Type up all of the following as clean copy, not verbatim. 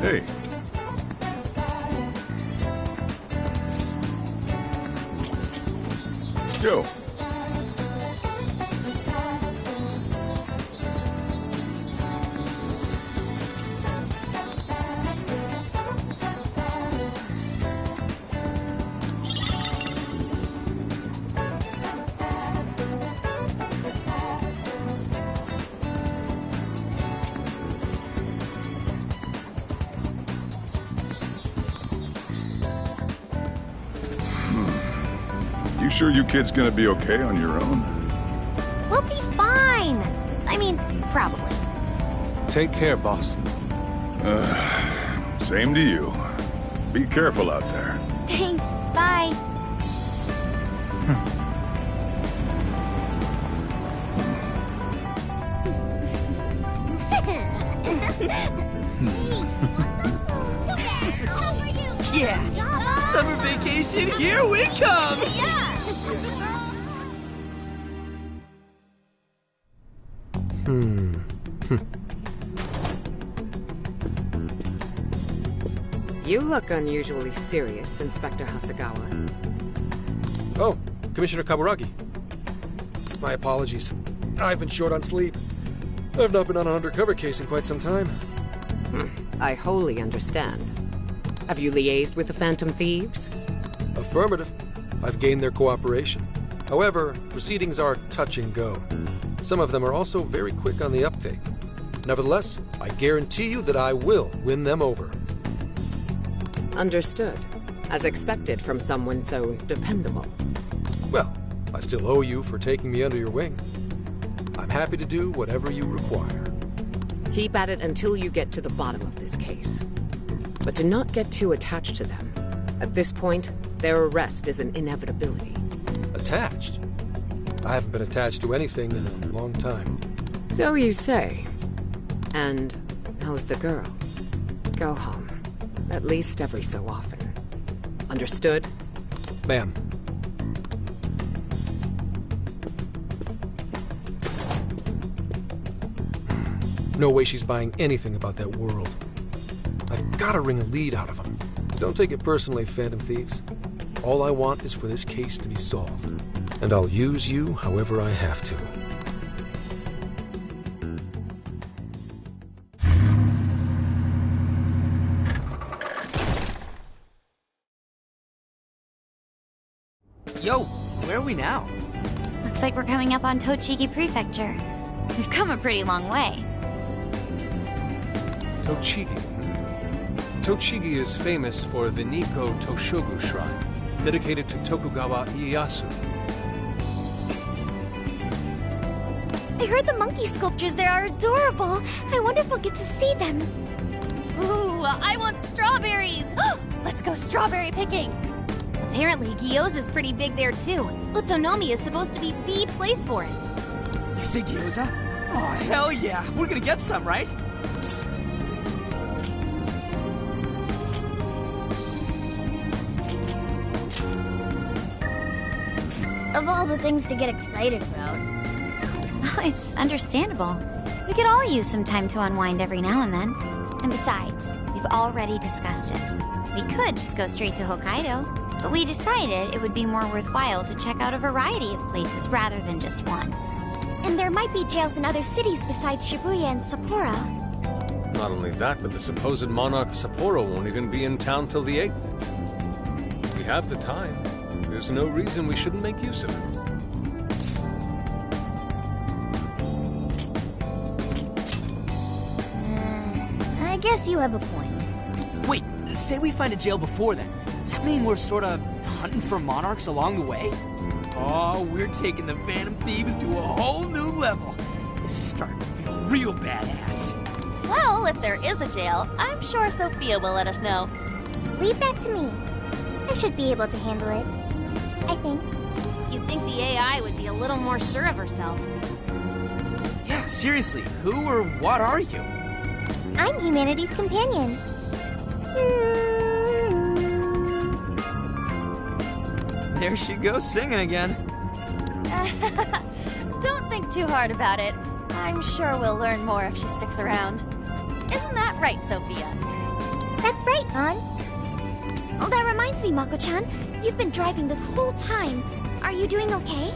Hey. Go. You sure you kids gonna be okay on your own? We'll be fine. I mean, probably. Take care, boss. Same to you. Be careful out there. Thanks. Bye. Yeah! Summer vacation, here we come! You look unusually serious, Inspector Hasegawa. Oh, Commissioner Kaburagi. My apologies. I've been short on sleep. I've not been on an undercover case in quite some time. I wholly understand. Have you liaised with the Phantom Thieves? Affirmative. I've gained their cooperation. However, proceedings are touch and go. Some of them are also very quick on the uptake. Nevertheless, I guarantee you that I will win them over. Understood. As expected from someone so dependable. Well, I still owe you for taking me under your wing. I'm happy to do whatever you require. Keep at it until you get to the bottom of this case. But do not get too attached to them. At this point, their arrest is an inevitability. Attached? I haven't been attached to anything in a long time. So you say. And how's the girl? Go home. At least every so often. Understood? Ma'am. No way she's buying anything about that world. I've got to wring a lead out of them. Don't take it personally, Phantom Thieves. All I want is for this case to be solved. And I'll use you however I have to. Yo, where are we now? Looks like we're coming up on Tochigi Prefecture. We've come a pretty long way. Tochigi. Tochigi is famous for the Nikko Toshogu Shrine, dedicated to Tokugawa Ieyasu. I heard the monkey sculptures there are adorable. I wonder if we'll get to see them. Ooh, I want strawberries! Let's go strawberry picking! Apparently, gyoza's pretty big there too. Utsunomiya is supposed to be the place for it. You say gyoza? Oh, hell yeah! We're gonna get some, right? Of all the things to get excited about. It's understandable. We could all use some time to unwind every now and then. And besides, we've already discussed it. We could just go straight to Hokkaido, but we decided it would be more worthwhile to check out a variety of places rather than just one. And there might be jails in other cities besides Shibuya and Sapporo. Not only that, but the supposed monarch of Sapporo won't even be in town till the 8th. We have the time. There's no reason we shouldn't make use of it. I guess you have a point. Wait, say we find a jail before then. Does that mean we're sort of hunting for monarchs along the way? Oh, we're taking the Phantom Thieves to a whole new level. This is starting to feel real badass. Well, if there is a jail, I'm sure Sophia will let us know. Leave that to me. I should be able to handle it. I think. You'd think the AI would be a little more sure of herself. Yeah, seriously, who or what are you? I'm humanity's companion. There she goes singing again. Don't think too hard about it. I'm sure we'll learn more if she sticks around. Isn't that right, Sophia? That's right, An. Oh, that reminds me, Mako-chan. You've been driving this whole time. Are you doing okay?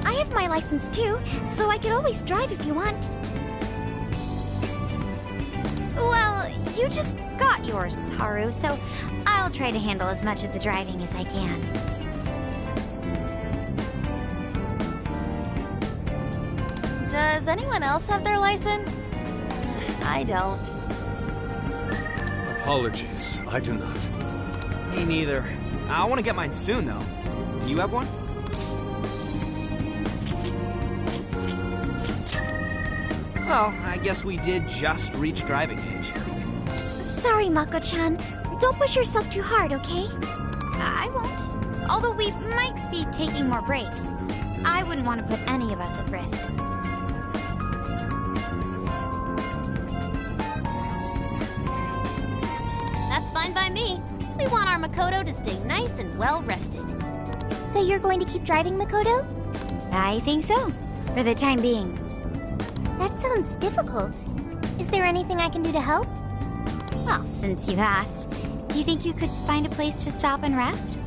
I have my license too, so I could always drive if you want. Well, you just got yours, Haru, so I'll try to handle as much of the driving as I can. Does anyone else have their license? I don't. Apologies, I do not. Me neither. I want to get mine soon, though. Do you have one? Well, I guess we did just reach driving age. Sorry, Mako-chan. Don't push yourself too hard, okay? I won't. Although we might be taking more breaks. I wouldn't want to put any of us at risk. That's fine by me. We want our Makoto to stay nice and well rested. So you're going to keep driving, Makoto? I think so. For the time being. That sounds difficult. Is there anything I can do to help? Well, since you asked, do you think you could find a place to stop and rest?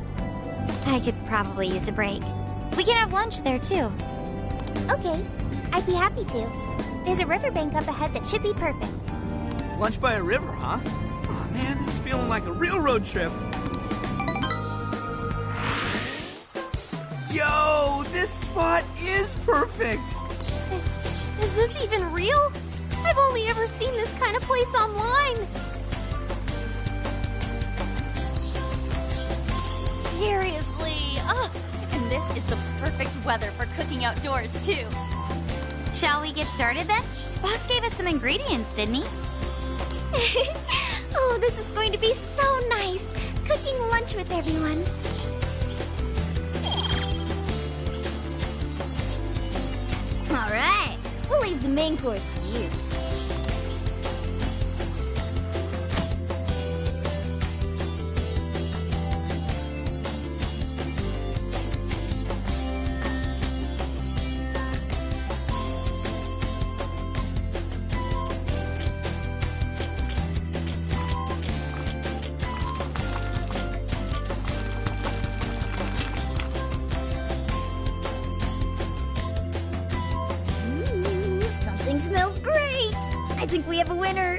I could probably use a break. We can have lunch there, too. Okay, I'd be happy to. There's a riverbank up ahead that should be perfect. Lunch by a river, huh? Oh man, this is feeling like a real road trip. Yo, this spot is perfect! Is this even real? I've only ever seen this kind of place online. Seriously. Ugh. And this is the perfect weather for cooking outdoors, too. Shall we get started then? Boss gave us some ingredients, didn't he? Oh, this is going to be so nice. Cooking lunch with everyone. All right. We'll leave the main course to you. Something smells great. I think we have a winner.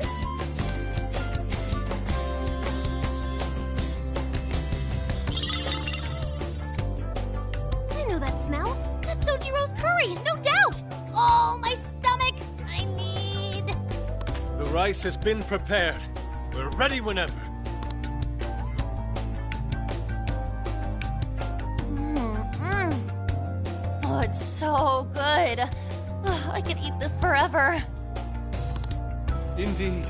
I know that smell. That's Sojiro's curry, no doubt. Oh, my stomach. I need... The rice has been prepared. We're ready whenever. Oh, it's so good. Ugh, I could eat this forever. Indeed.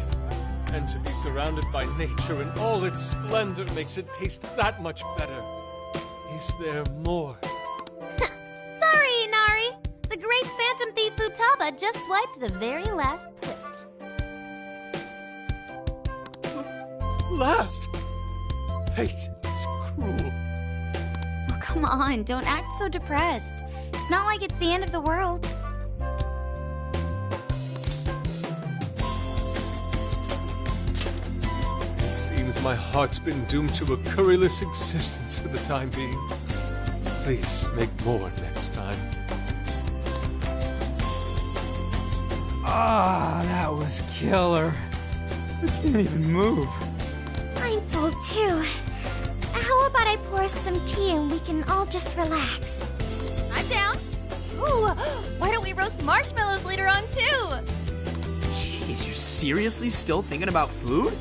And to be surrounded by nature in all its splendor makes it taste that much better. Is there more? Sorry, Inari. The great Phantom Thief Futaba just swiped the very last plate. Last! Fate is cruel. Oh, come on, don't act so depressed. It's not like it's the end of the world. It seems my heart's been doomed to a curryless existence for the time being. Please make more next time. Ah, that was killer. I can't even move. I'm full too. How about I pour us some tea and we can all just relax? I'm down. Ooh, why don't we roast marshmallows later on, too? Jeez, you're seriously still thinking about food?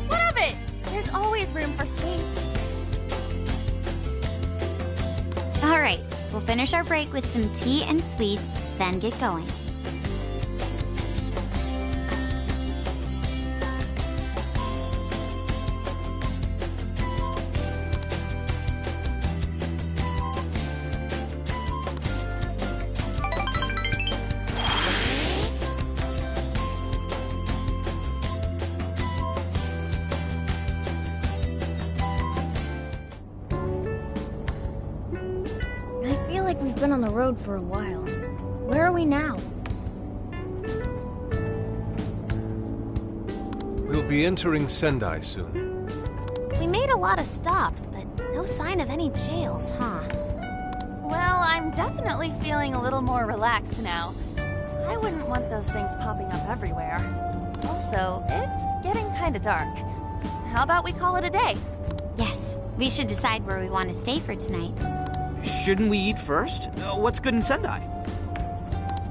What of it? There's always room for sweets. All right, we'll finish our break with some tea and sweets, then get going. I feel like we've been on the road for a while. Where are we now? We'll be entering Sendai soon. We made a lot of stops, but no sign of any jails, huh? Well, I'm definitely feeling a little more relaxed now. I wouldn't want those things popping up everywhere. Also, it's getting kinda dark. How about we call it a day? Yes, we should decide where we want to stay for tonight. Shouldn't we eat first? What's good in Sendai?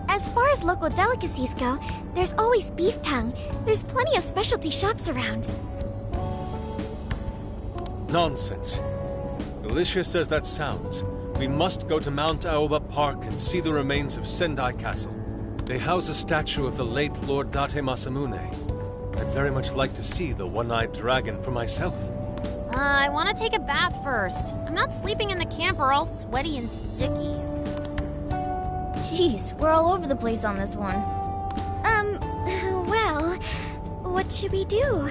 As far as local delicacies go, there's always beef tongue. There's plenty of specialty shops around. Nonsense. Delicious as that sounds, we must go to Mount Aoba Park and see the remains of Sendai Castle. They house a statue of the late Lord Date Masamune. I'd very much like to see the one-eyed dragon for myself. I want to take a bath first. I'm not sleeping in the camper all sweaty and sticky. Jeez, we're all over the place on this one. Well, what should we do?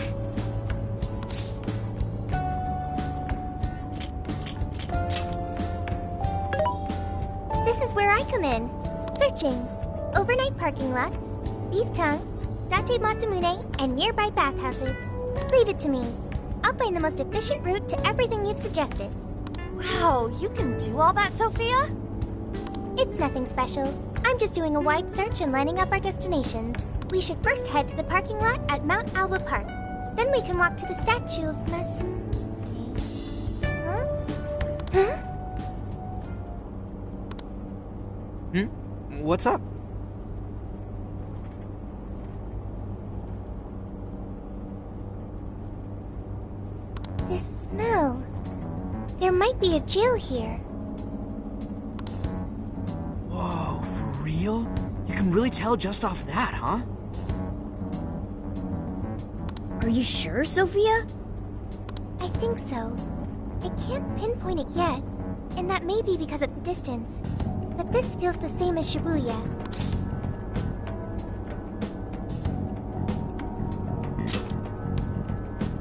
This is where I come in. Searching. Overnight parking lots, beef tongue, Date Masamune, and nearby bathhouses. Leave it to me. I'll find the most efficient route to everything you've suggested. Wow, you can do all that, Sophia? It's nothing special. I'm just doing a wide search and lining up our destinations. We should first head to the parking lot at Mount Alba Park. Then we can walk to the statue of Masamune. Huh? What's up? This smell. There might be a jail here. Whoa, for real? You can really tell just off that, huh? Are you sure, Sophia? I think so. I can't pinpoint it yet, and that may be because of the distance. But this feels the same as Shibuya.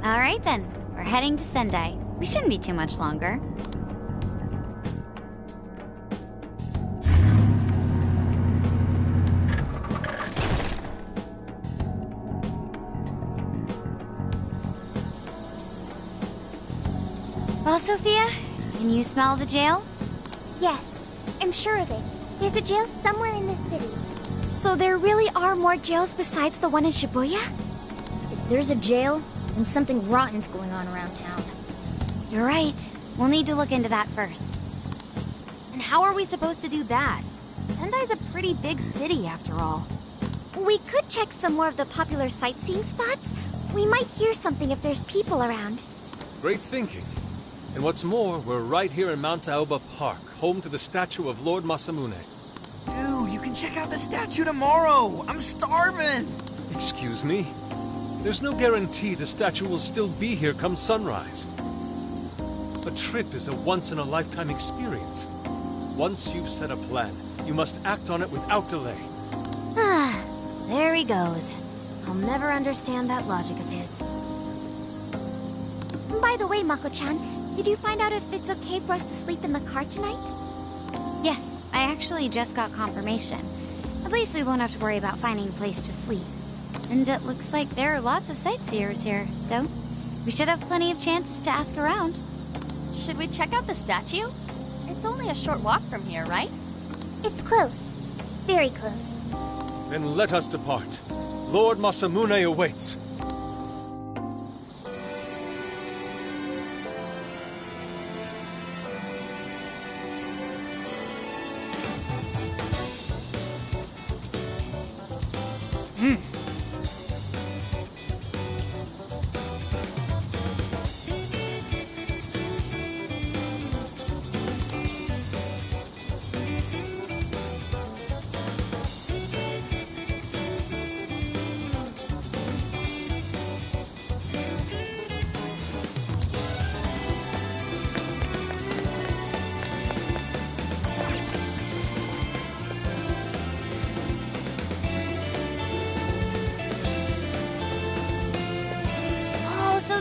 All right then, we're heading to Sendai. We shouldn't be too much longer. Well, Sophia, can you smell the jail? Yes, I'm sure of it. There's a jail somewhere in this city. So there really are more jails besides the one in Shibuya? If there's a jail, then something rotten's going on around town. You're right. We'll need to look into that first. And how are we supposed to do that? Sendai's a pretty big city, after all. We could check some more of the popular sightseeing spots. We might hear something if there's people around. Great thinking. And what's more, we're right here in Mount Aoba Park, home to the statue of Lord Masamune. Dude, you can check out the statue tomorrow! I'm starving! Excuse me? There's no guarantee the statue will still be here come sunrise. A trip is a once-in-a-lifetime experience. Once you've set a plan, you must act on it without delay. Ah, there he goes. I'll never understand that logic of his. By the way, Mako-chan, did you find out if it's okay for us to sleep in the car tonight? Yes, I actually just got confirmation. At least we won't have to worry about finding a place to sleep. And it looks like there are lots of sightseers here, so we should have plenty of chances to ask around. Should we check out the statue? It's only a short walk from here, right? It's close. Very close. Then let us depart. Lord Masamune awaits.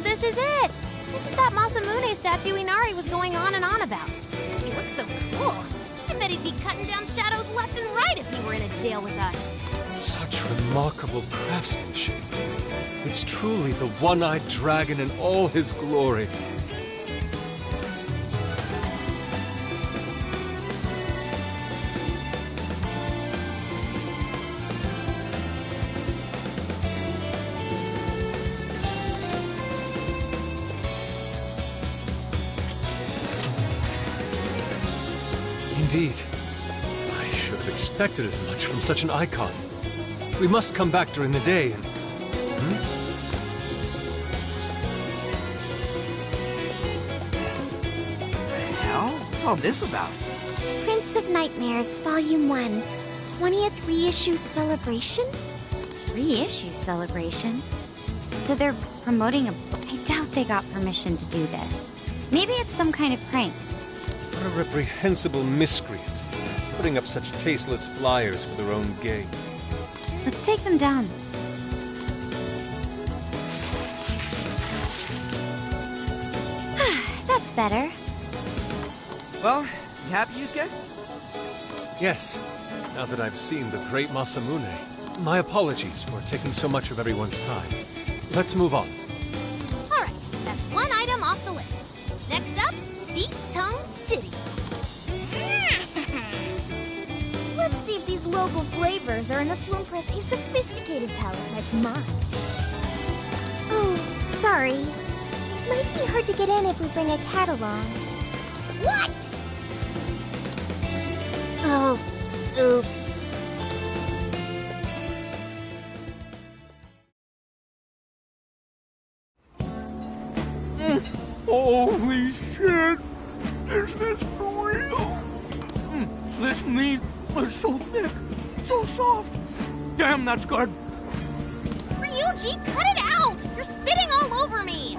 This is it! This is that Masamune statue Inari was going on and on about. He looks so cool. I bet he'd be cutting down shadows left and right if he were in jail with us. Such remarkable craftsmanship. It's truly the one-eyed dragon in all his glory. Indeed. I should have expected as much from such an icon. We must come back during the day and... The hell? What's all this about? Prince of Nightmares, Volume 1. 20th reissue celebration? Reissue celebration? So they're promoting a book? I doubt they got permission to do this. Maybe it's some kind of prank. What a reprehensible miscreant, putting up such tasteless flyers for their own gain. Let's take them down. That's better. Well, you happy, Yusuke? Yes, now that I've seen the great Masamune. My apologies for taking so much of everyone's time. Let's move on. Alright, that's one item off the list. Next up, Beat Tongue City. Let's see if these local flavors are enough to impress a sophisticated palate like mine. Oh, sorry. Might be hard to get in if we bring a cat along. What? Oh, oops. Holy shit! Is this for real? This meat is so thick, so soft. Damn, that's good. Ryuji, cut it out! You're spitting all over me!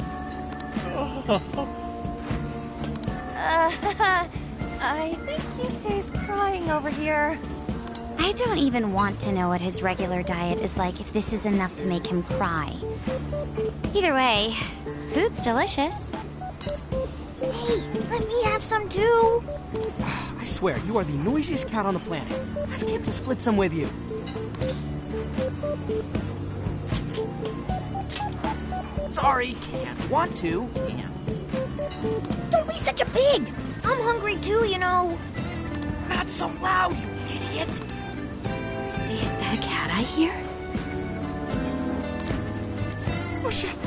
I think Yusuke's crying over here. I don't even want to know what his regular diet is like if this is enough to make him cry. Either way, food's delicious. Hey, let me have some too! I swear, you are the noisiest cat on the planet. Ask him to split some with you. Sorry, can't. Want to, can't. Don't be such a pig! I'm hungry too, you know. Not so loud, you idiot! Is that a cat I hear? Oh, shit!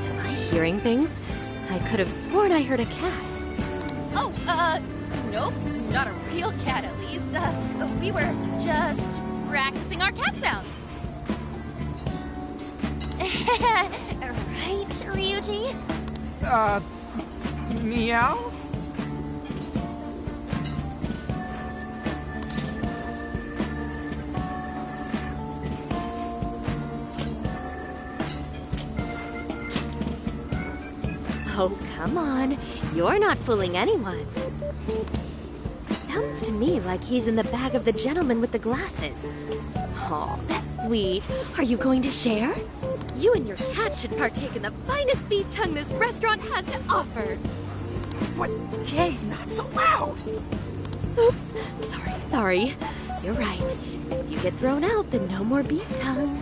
Am I hearing things? I could have sworn I heard a cat. Oh, nope. Not a real cat, at least. We were just practicing our cat sounds. Right, Ryuji? Meow? Oh, come on. You're not fooling anyone. Sounds to me like he's in the bag of the gentleman with the glasses. Oh, that's sweet. Are you going to share? You and your cat should partake in the finest beef tongue this restaurant has to offer. What? Jay, not so loud! Oops. Sorry. You're right. If you get thrown out, then no more beef tongue.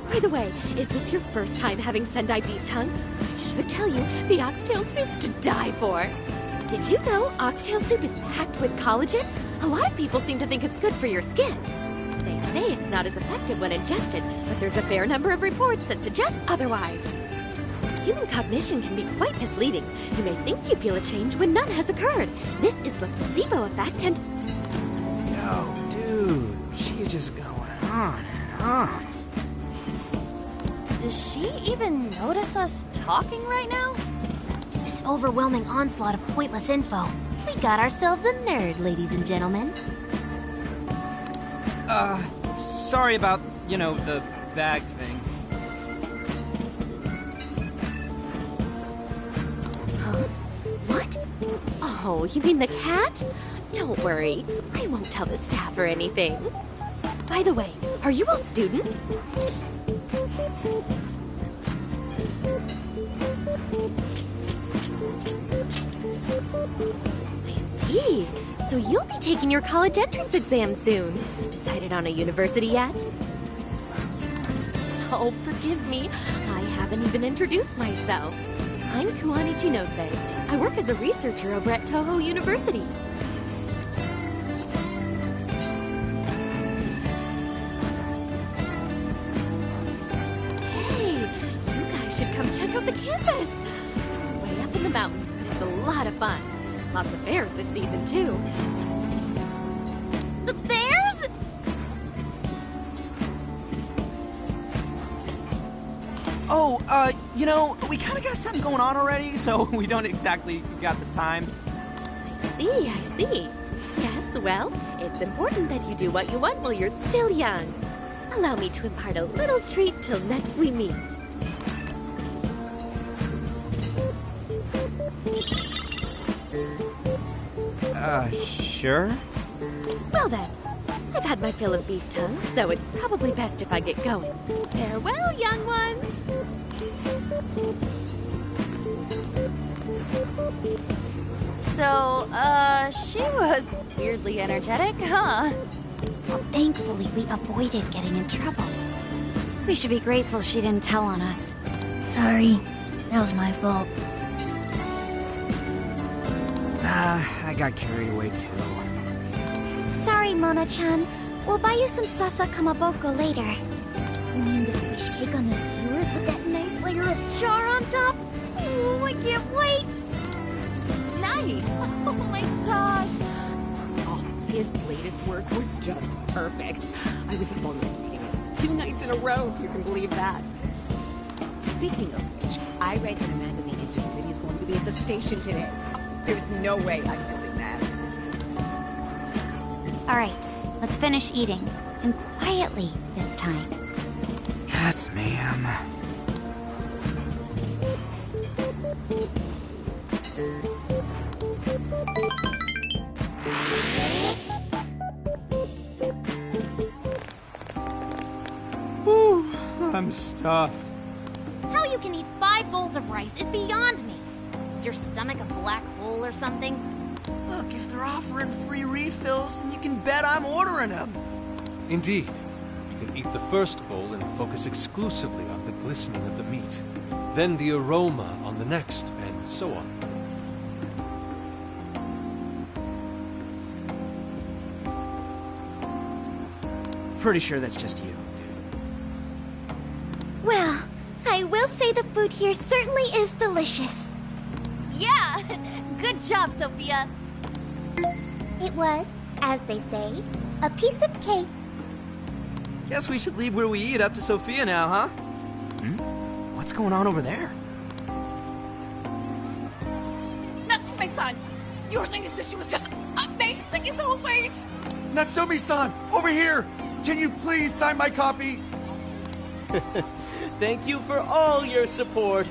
By the way, is this your first time having Sendai beef tongue? I should tell you, the oxtail soup's to die for. Did you know oxtail soup is packed with collagen? A lot of people seem to think it's good for your skin. They say it's not as effective when ingested, but there's a fair number of reports that suggest otherwise. Human cognition can be quite misleading. You may think you feel a change when none has occurred. This is the placebo effect and... Yo, dude, she's just going on and on. Does she even notice us talking right now? This overwhelming onslaught of pointless info. We got ourselves a nerd, ladies and gentlemen. Sorry about, the bag thing. Huh? What? Oh, you mean the cat? Don't worry. I won't tell the staff or anything. By the way, are you all students? I see. So you'll be taking your college entrance exam soon. Decided on a university yet? Oh, forgive me. I haven't even introduced myself. I'm Kuani Chinose. I work as a researcher over at Toho University. Hey, you guys should come check out the campus. It's way up in the mountains, but it's a lot of fun. Lots of bears this season, too. The bears? Oh, you know, we kind of got something going on already, so we don't exactly got the time. I see. Yes, well, it's important that you do what you want while you're still young. Allow me to impart a little treat till next we meet. Sure? Well then, I've had my fill of beef tongue, so it's probably best if I get going. Farewell, young ones! So, she was weirdly energetic, huh? Well, thankfully, we avoided getting in trouble. We should be grateful she didn't tell on us. Sorry, that was my fault. I got carried away too. Sorry, Mona-chan. We'll buy you some sasa kamaboko later. You mean the fish cake on the skewers with that nice layer of char on top? Oh, I can't wait! Nice! Oh my gosh! Oh, his latest work was just perfect. I was up all night reading it. 2 nights in a row, if you can believe that. Speaking of which, I read in a magazine interview that he's going to be at the station today. There's no way I'm missing that. All right, let's finish eating. And quietly this time. Yes, ma'am. Whew, I'm stuffed. How you can eat 5 bowls of rice is beyond me. Is your stomach a black hole or something? Look, if they're offering free refills, then you can bet I'm ordering them. Indeed. You can eat the first bowl and focus exclusively on the glistening of the meat. Then the aroma on the next, and so on. Pretty sure that's just you. Well, I will say the food here certainly is delicious. Yeah! Good job, Sophia! It was, as they say, a piece of cake. Guess we should leave where we eat up to Sophia now, huh? What's going on over there? Natsume-san, your latest issue was just amazing as always. Natsumi-san, over here! Can you please sign my copy? Thank you for all your support.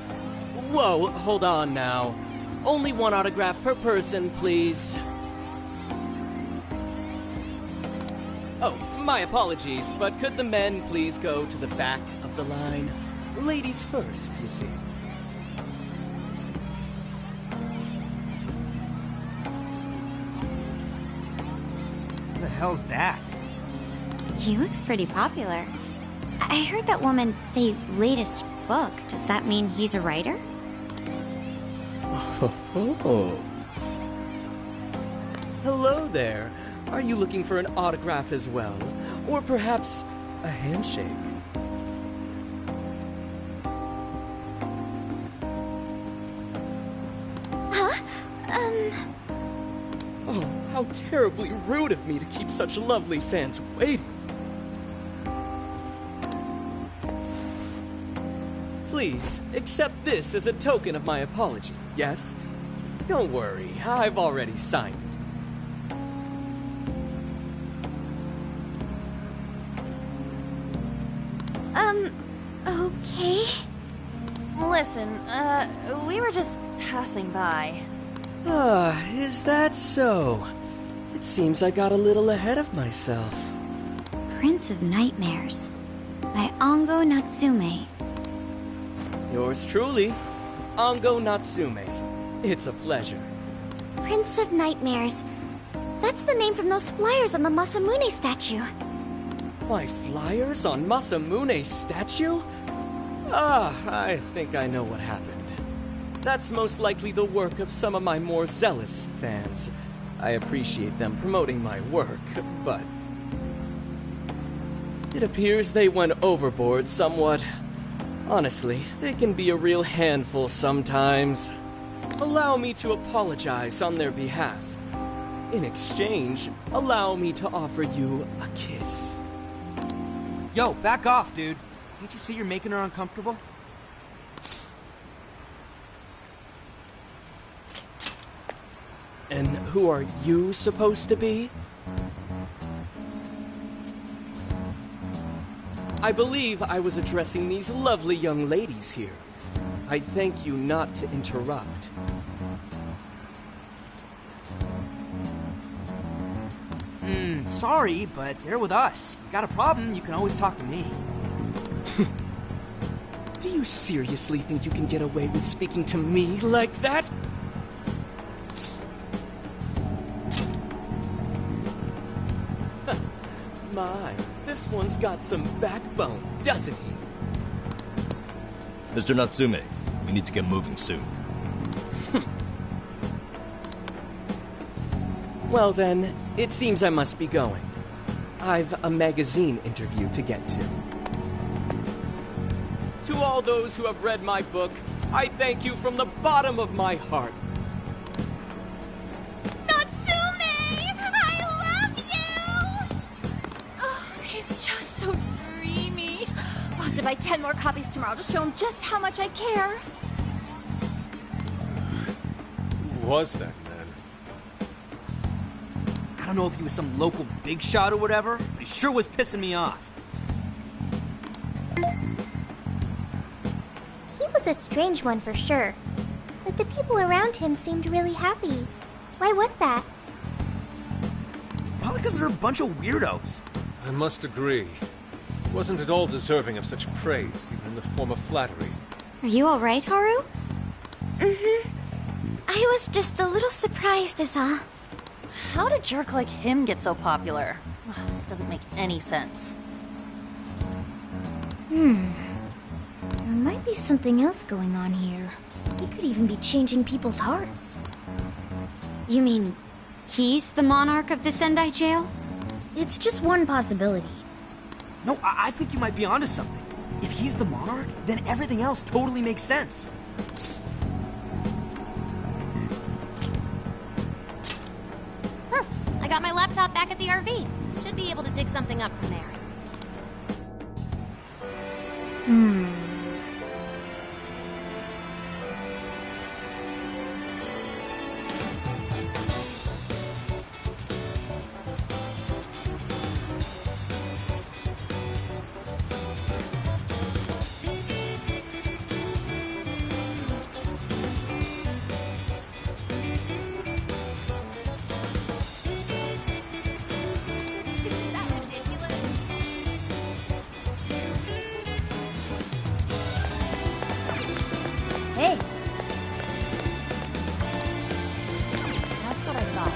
Whoa, hold on now. Only 1 autograph per person, please. Oh, my apologies, but could the men please go to the back of the line? Ladies first, you see. What the hell's that? He looks pretty popular. I heard that woman say latest book. Does that mean he's a writer? Oh. Hello there. Are you looking for an autograph as well? Or perhaps a handshake? Oh, how terribly rude of me to keep such lovely fans waiting. Please, accept this as a token of my apology, yes? Don't worry, I've already signed it. Okay. Listen, we were just passing by. Ah, is that so? It seems I got a little ahead of myself. Prince of Nightmares by Ango Natsume. Yours truly, Ango Natsume. It's a pleasure. Prince of Nightmares. That's the name from those flyers on the Masamune statue. My flyers on Masamune's statue? Ah, I think I know what happened. That's most likely the work of some of my more zealous fans. I appreciate them promoting my work, but it appears they went overboard somewhat. Honestly, they can be a real handful sometimes. Allow me to apologize on their behalf. In exchange, allow me to offer you a kiss. Yo, back off, dude. Can't you see you're making her uncomfortable? And who are you supposed to be? I believe I was addressing these lovely young ladies here. I thank you not to interrupt. Sorry, but they're with us. Got a problem, you can always talk to me. Do you seriously think you can get away with speaking to me like that? My, this one's got some backbone, doesn't he? Mr. Natsume, we need to get moving soon. Well then, it seems I must be going. I've a magazine interview to get to. To all those who have read my book, I thank you from the bottom of my heart. Natsume! I love you! Oh, he's just so dreamy. I'll have to buy 10 more copies tomorrow to show him just how much I care. Who was that man? I don't know if he was some local big shot or whatever, but he sure was pissing me off. He was a strange one for sure. But the people around him seemed really happy. Why was that? Probably because they're a bunch of weirdos. I must agree. He wasn't at all deserving of such praise, even in the form of flattery. Are you alright, Haru? Mm-hmm. I was just a little surprised is all. How'd a jerk like him get so popular? It doesn't make any sense. There might be something else going on here. He could even be changing people's hearts. You mean, he's the monarch of the Sendai jail? It's just one possibility. No, I think you might be onto something. If he's the monarch, then everything else totally makes sense. I got my laptop back at the RV. Should be able to dig something up from there. Hey! That's what I thought.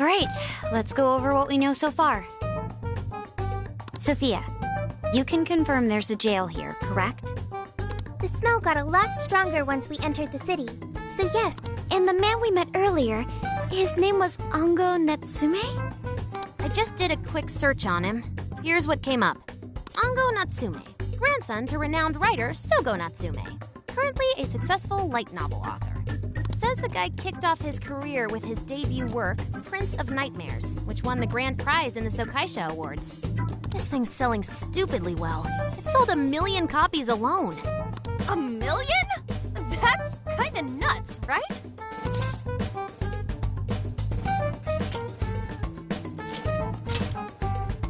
All right, let's go over what we know so far. Sophia, you can confirm there's a jail here, correct? The smell got a lot stronger once we entered the city. So yes, and the man we met earlier, his name was Ango Natsume? I just did a quick search on him. Here's what came up. Ango Natsume, grandson to renowned writer Sogo Natsume. Currently a successful light novel author. Says the guy kicked off his career with his debut work, Prince of Nightmares, which won the grand prize in the Sokaisha Awards. This thing's selling stupidly well. It sold 1 million copies alone. 1 million? That's kinda nuts, right?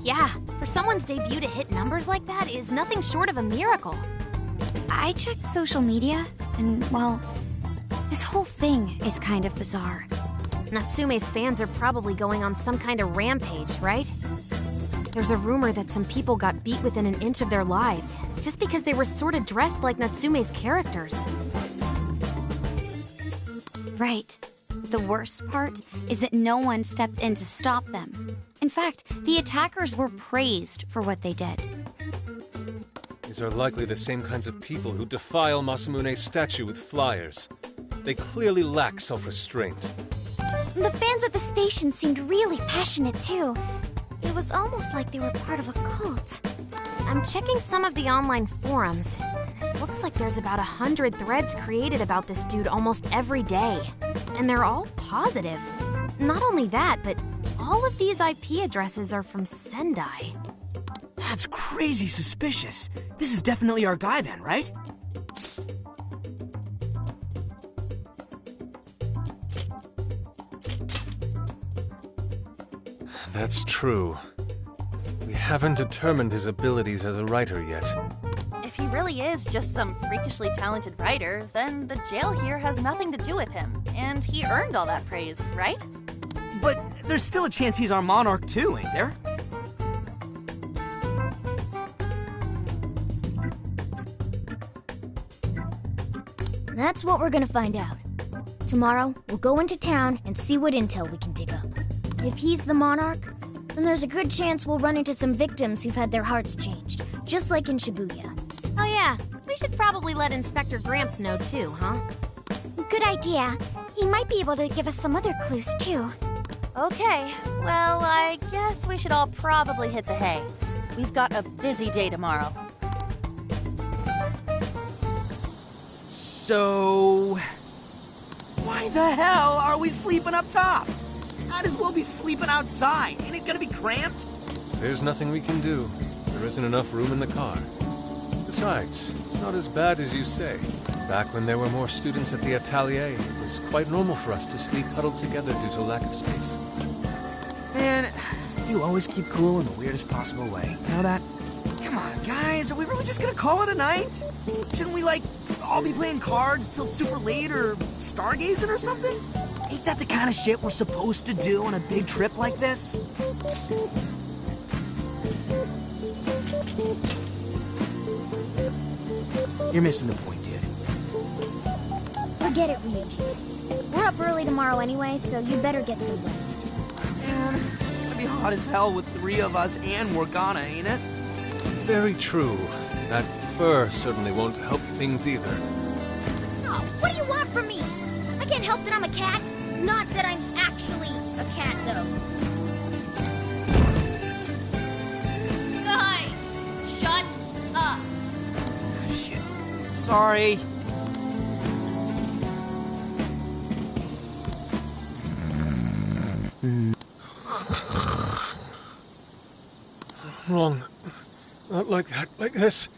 Yeah, for someone's debut to hit numbers like that is nothing short of a miracle. I checked social media, and, well, This whole thing is kind of bizarre. Natsume's fans are probably going on some kind of rampage, right? There's a rumor that some people got beat within an inch of their lives, just because they were sort of dressed like Natsume's characters. Right. The worst part is that no one stepped in to stop them. In fact, the attackers were praised for what they did. These are likely the same kinds of people who defile Masamune's statue with flyers. They clearly lack self-restraint. The fans at the station seemed really passionate, too. It was almost like they were part of a cult. I'm checking some of the online forums. It looks like there's about 100 threads created about this dude almost every day. And they're all positive. Not only that, but all of these IP addresses are from Sendai. That's crazy suspicious. This is definitely our guy then, right? That's true. We haven't determined his abilities as a writer yet. If he really is just some freakishly talented writer, then the jail here has nothing to do with him, and he earned all that praise, right? But there's still a chance he's our monarch too, ain't there? That's what we're gonna find out. Tomorrow, we'll go into town and see what intel we can dig up. If he's the monarch, then there's a good chance we'll run into some victims who've had their hearts changed, just like in Shibuya. Oh yeah, we should probably let Inspector Gramps know too, huh? Good idea. He might be able to give us some other clues, too. Okay, well, I guess we should all probably hit the hay. We've got a busy day tomorrow. So... why the hell are we sleeping up top? Might as well be sleeping outside. Ain't it gonna be cramped? There's nothing we can do. There isn't enough room in the car. Besides, it's not as bad as you say. Back when there were more students at the atelier, it was quite normal for us to sleep huddled together due to lack of space. Man, you always keep cool in the weirdest possible way. You know that? Come on, guys, are we really just gonna call it a night? Shouldn't we, like, all be playing cards till super late or stargazing or something? Ain't that the kind of shit we're supposed to do on a big trip like this? You're missing the point, dude. Forget it, Ryuji. We're up early tomorrow anyway, so you better get some rest. Man, it's gonna be hot as hell with 3 of us and Morgana, ain't it? Very true. That fur certainly won't help things either. Oh, what do you want from me? I can't help that I'm a cat. Not that I'm actually a cat, though. Guys, shut up. Shit. Sorry. Wrong. Not like that. Like this.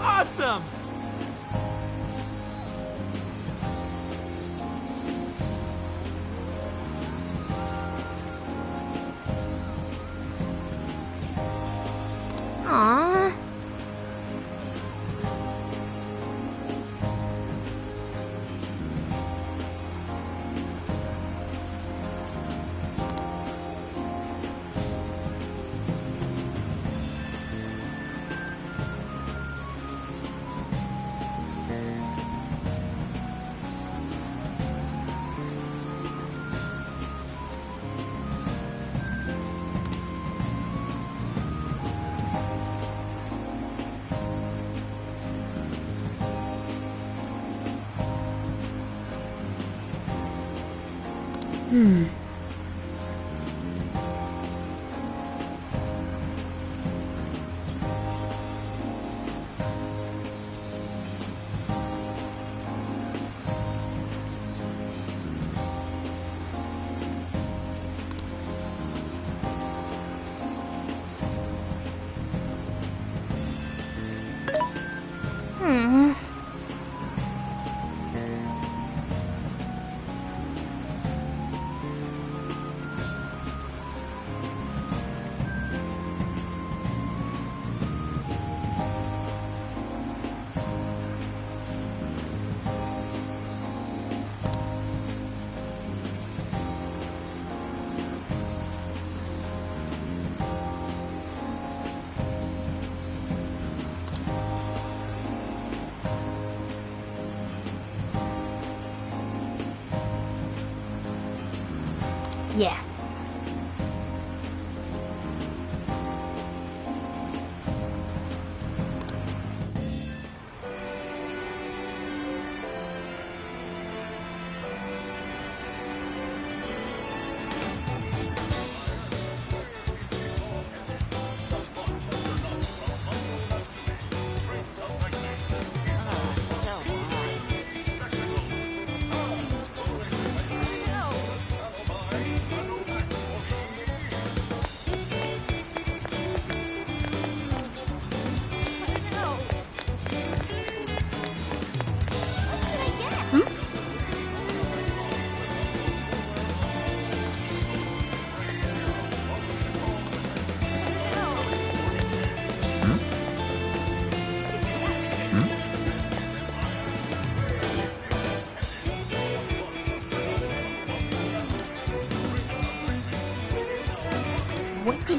Awesome! Aww.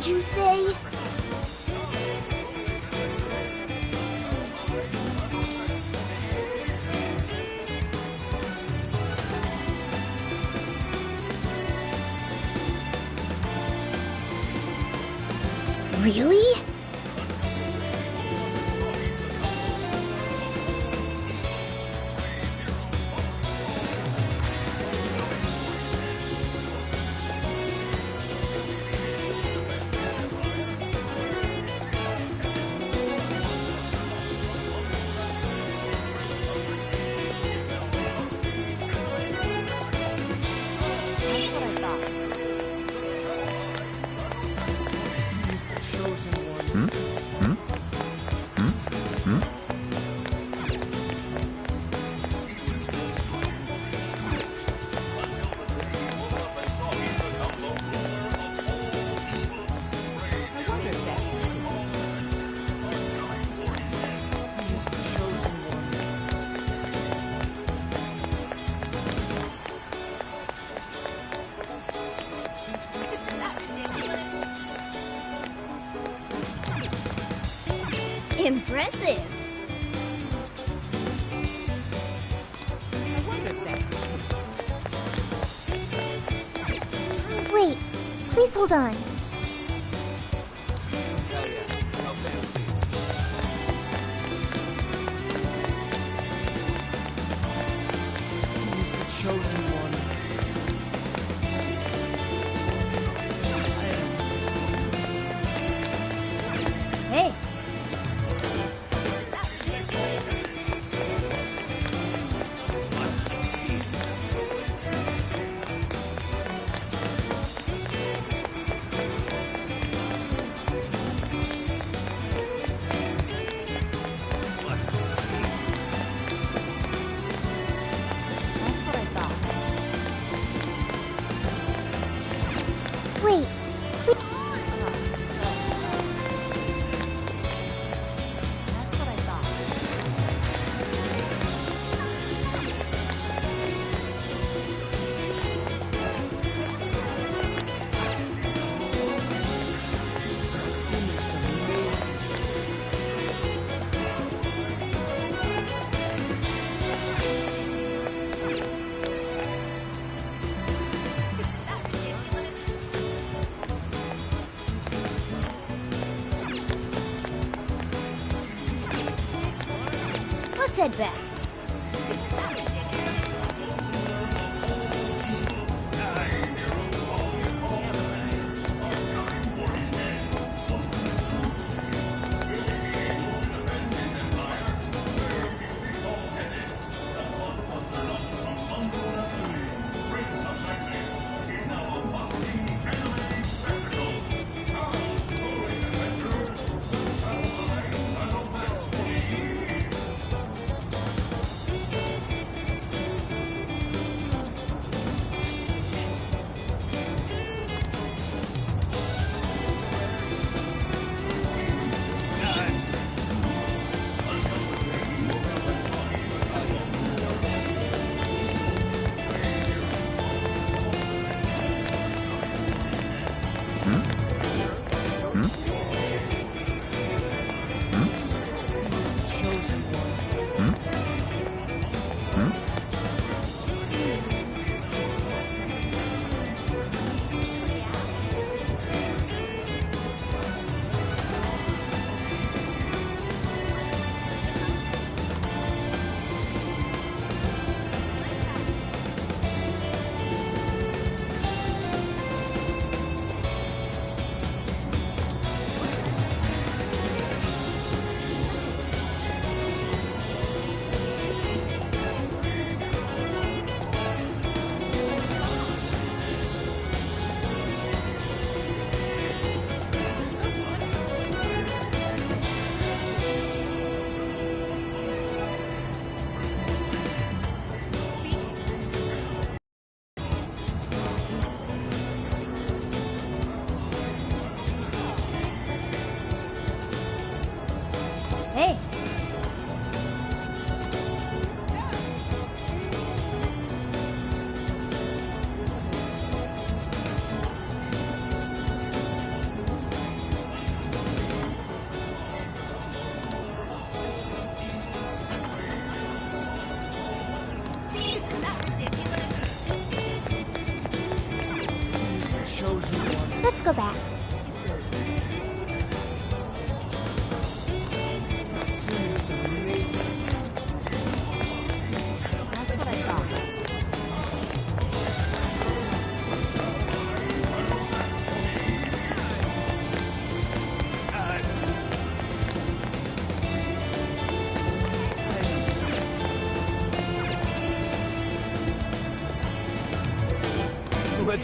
did you say? Really? Impressive. Wait, please hold on. He's the chosen one. Hey. Wait, Let's head back.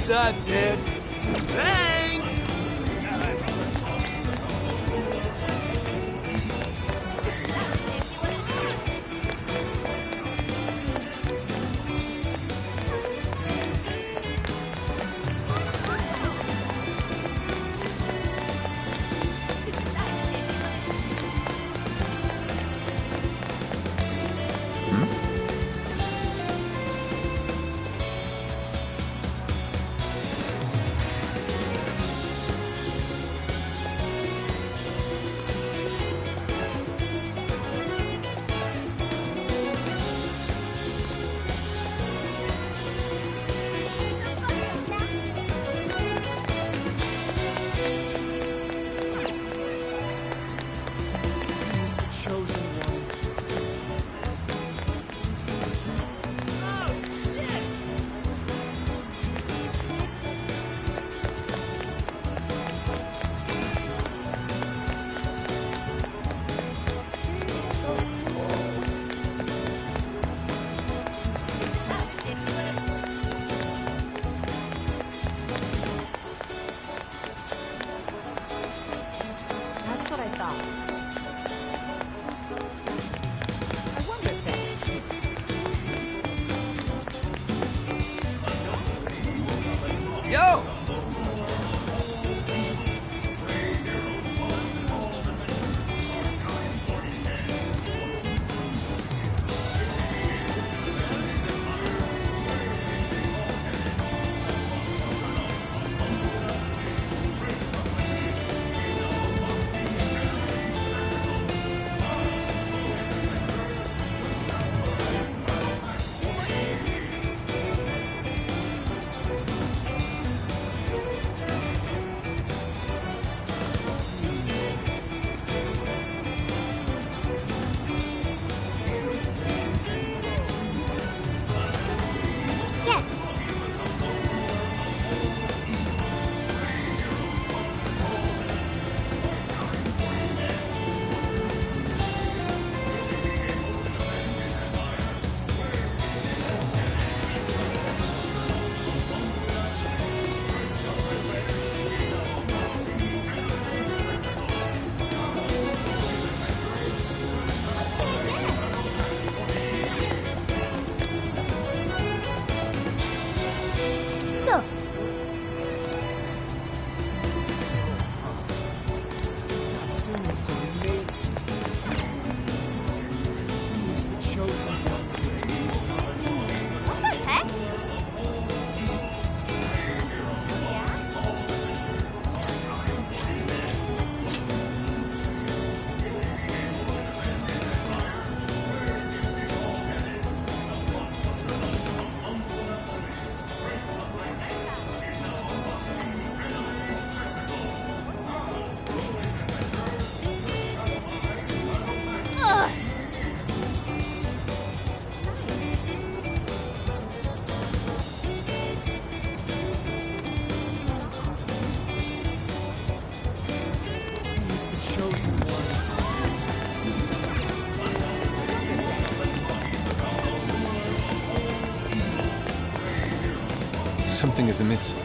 What's up, dude? Thanks! That's what I thought. I wonder if that's... Yo! So, Natsume's amazing. He's the chosen one. What the heck? Ugh. He's the chosen one. Something is amiss.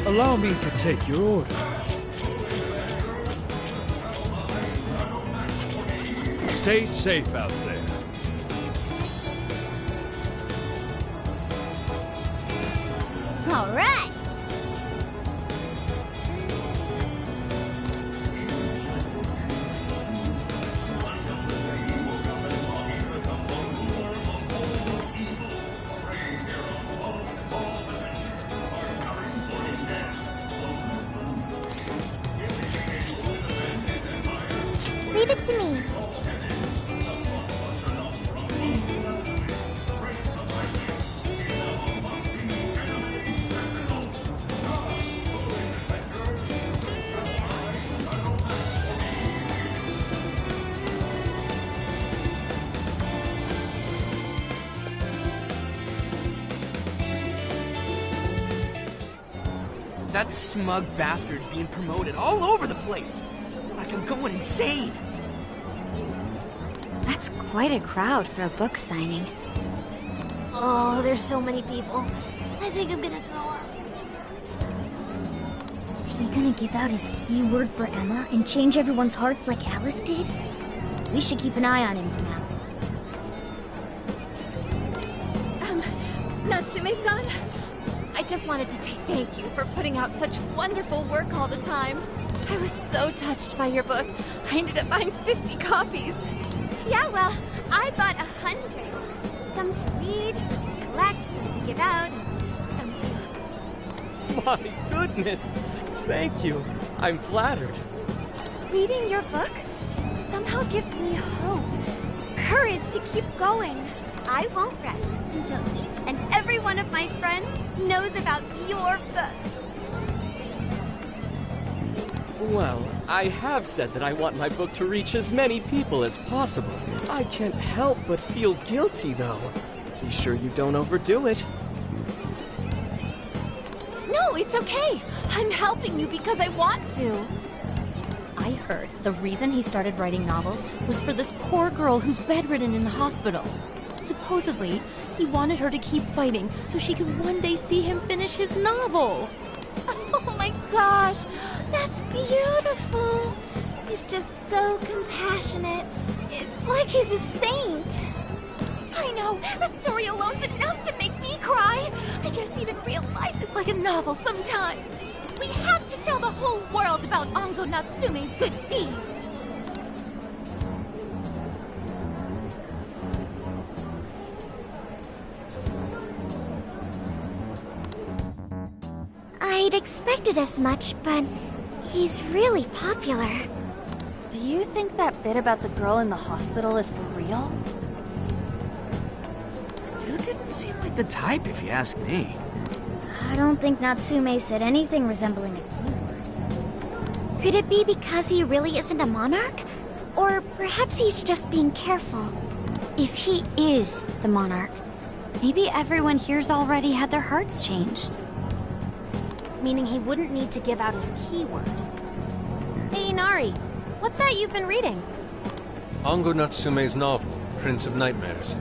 Allow me to take your order. Stay safe out there. All right. That smug bastard's being promoted all over the place. Like I'm going insane. That's quite a crowd for a book signing. Oh, there's so many people. I think I'm gonna throw up. Is he gonna give out his keyword for Emma and change everyone's hearts like Alice did? We should keep an eye on him for now. Natsume-san, I just wanted to say thank you for putting out such wonderful work all the time. I was so touched by your book. I ended up buying 50 copies. Yeah, well, I bought 100. Some to read, some to collect, some to give out, and some to... My goodness! Thank you. I'm flattered. Reading your book somehow gives me hope, courage to keep going. I won't rest until each and every one of my friends knows about your book. Well, I have said that I want my book to reach as many people as possible. I can't help but feel guilty, though. Be sure you don't overdo it. No, it's okay. I'm helping you because I want to. I heard the reason he started writing novels was for this poor girl who's bedridden in the hospital. Supposedly, he wanted her to keep fighting so she could one day see him finish his novel. Oh my gosh, that's beautiful. He's just so compassionate. It's like he's a saint. I know, that story alone's enough to make me cry. I guess even real life is like a novel sometimes. We have to tell the whole world about Ango Natsume's good deeds. I'd expected as much, but he's really popular. Do you think that bit about the girl in the hospital is for real? Dude didn't seem like the type, if you ask me. I don't think Natsume said anything resembling a keyword. Could it be because he really isn't a monarch? Or perhaps he's just being careful. If he is the monarch, maybe everyone here's already had their hearts changed. Meaning he wouldn't need to give out his keyword. Hey, Inari, what's that you've been reading? Ango Natsume's novel, Prince of Nightmares.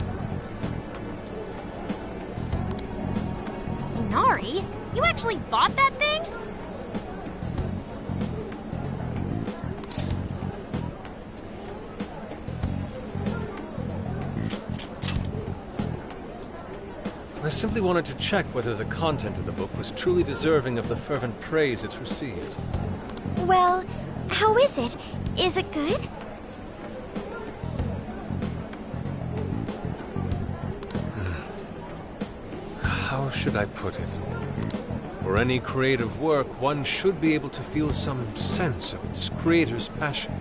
Inari? You actually bought that thing? I simply wanted to check whether the content of the book was truly deserving of the fervent praise it's received. Well, how is it? Is it good? How should I put it? For any creative work, one should be able to feel some sense of its creator's passion.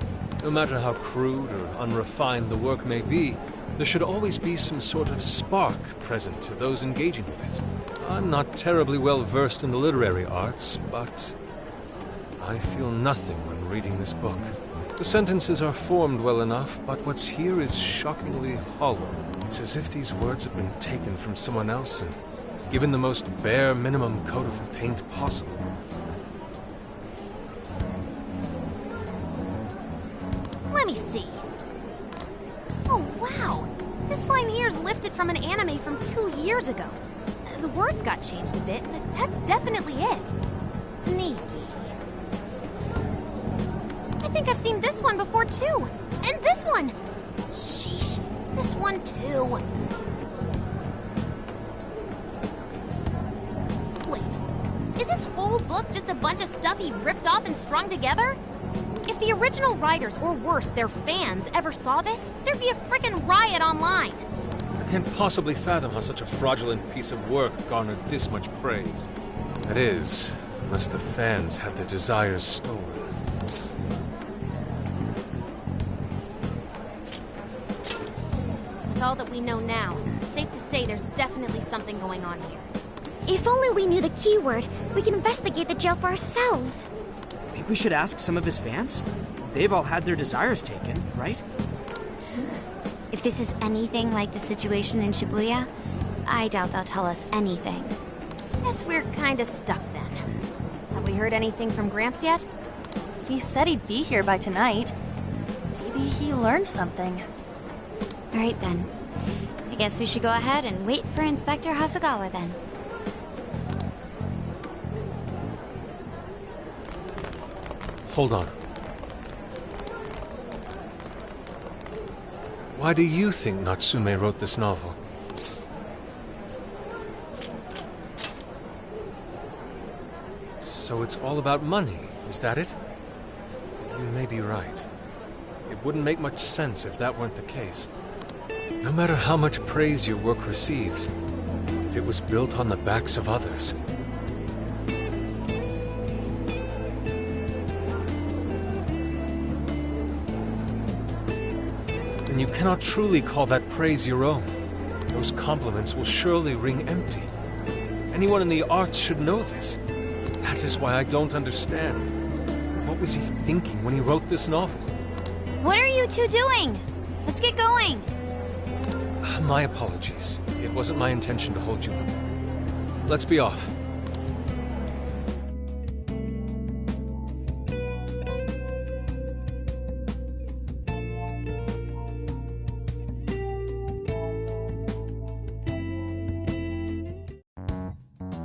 No matter how crude or unrefined the work may be, there should always be some sort of spark present to those engaging with it. I'm not terribly well versed in the literary arts, but I feel nothing when reading this book. The sentences are formed well enough, but what's here is shockingly hollow. It's as if these words have been taken from someone else and given the most bare minimum coat of paint possible. Let me see. Oh, wow. This line here is lifted from an anime from 2 years ago. The words got changed a bit, but that's definitely it. Sneaky. I think I've seen this one before, too. And this one. Sheesh. This one, too. Wait. Is this whole book just a bunch of stuff he ripped off and strung together? If the original writers, or worse, their fans, ever saw this, there'd be a frickin' riot online. I can't possibly fathom how such a fraudulent piece of work garnered this much praise. That is, unless the fans had their desires stolen. With all that we know now, it's safe to say there's definitely something going on here. If only we knew the keyword, we can investigate the jail for ourselves. Think we should ask some of his fans? They've all had their desires taken, right? If this is anything like the situation in Shibuya, I doubt they'll tell us anything. Guess we're kinda stuck then. Have Have we heard anything from Gramps yet? He said he'd be here by tonight. Maybe he learned something. Alright then. I guess we should go ahead and wait for Inspector Hasagawa then. Hold on. Why do you think Natsume wrote this novel? So it's all about money, is that it? You may be right. It wouldn't make much sense if that weren't the case. No matter how much praise your work receives, if it was built on the backs of others, then you cannot truly call that praise your own. Those compliments will surely ring empty. Anyone in the arts should know this. That is why I don't understand. What was he thinking when he wrote this novel? What are you two doing? Let's get going. My apologies. It wasn't my intention to hold you up. Let's be off.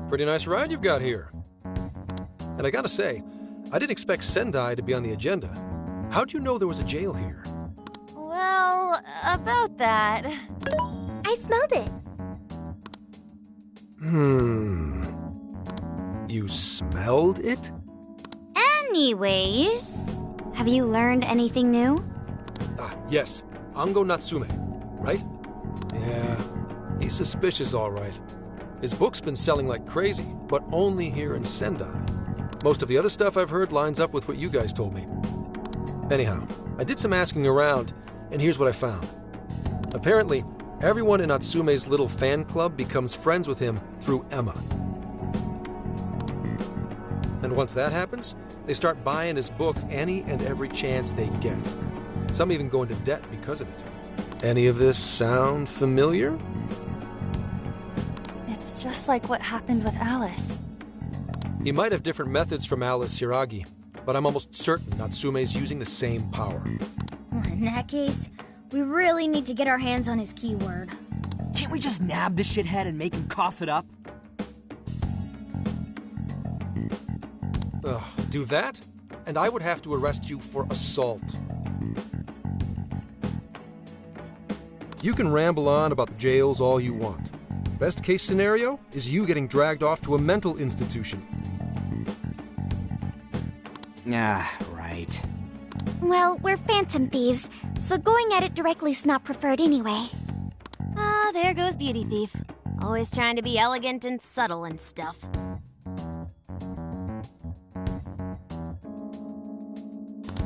Pretty nice ride you've got here. And I gotta say, I didn't expect Sendai to be on the agenda. How'd you know there was a jail here? Well, about that... I smelled it. You smelled it? Anyways, have you learned anything new? Ah, yes. Ango Natsume, right? Yeah, he's suspicious all right. His book's been selling like crazy, but only here in Sendai. Most of the other stuff I've heard lines up with what you guys told me. Anyhow, I did some asking around, and here's what I found. Apparently, everyone in Natsume's little fan club becomes friends with him through Emma. And once that happens, they start buying his book any and every chance they get. Some even go into debt because of it. Any of this sound familiar? It's just like what happened with Alice. He might have different methods from Alice Hiragi, but I'm almost certain Natsume's using the same power. In that case, we really need to get our hands on his keyword. Can't we just nab the shithead and make him cough it up? Ugh, do that? And I would have to arrest you for assault. You can ramble on about jails all you want. Best case scenario is you getting dragged off to a mental institution. Ah, right. Well, we're phantom thieves, so going at it directly's not preferred anyway. Ah, there goes Beauty Thief. Always trying to be elegant and subtle and stuff.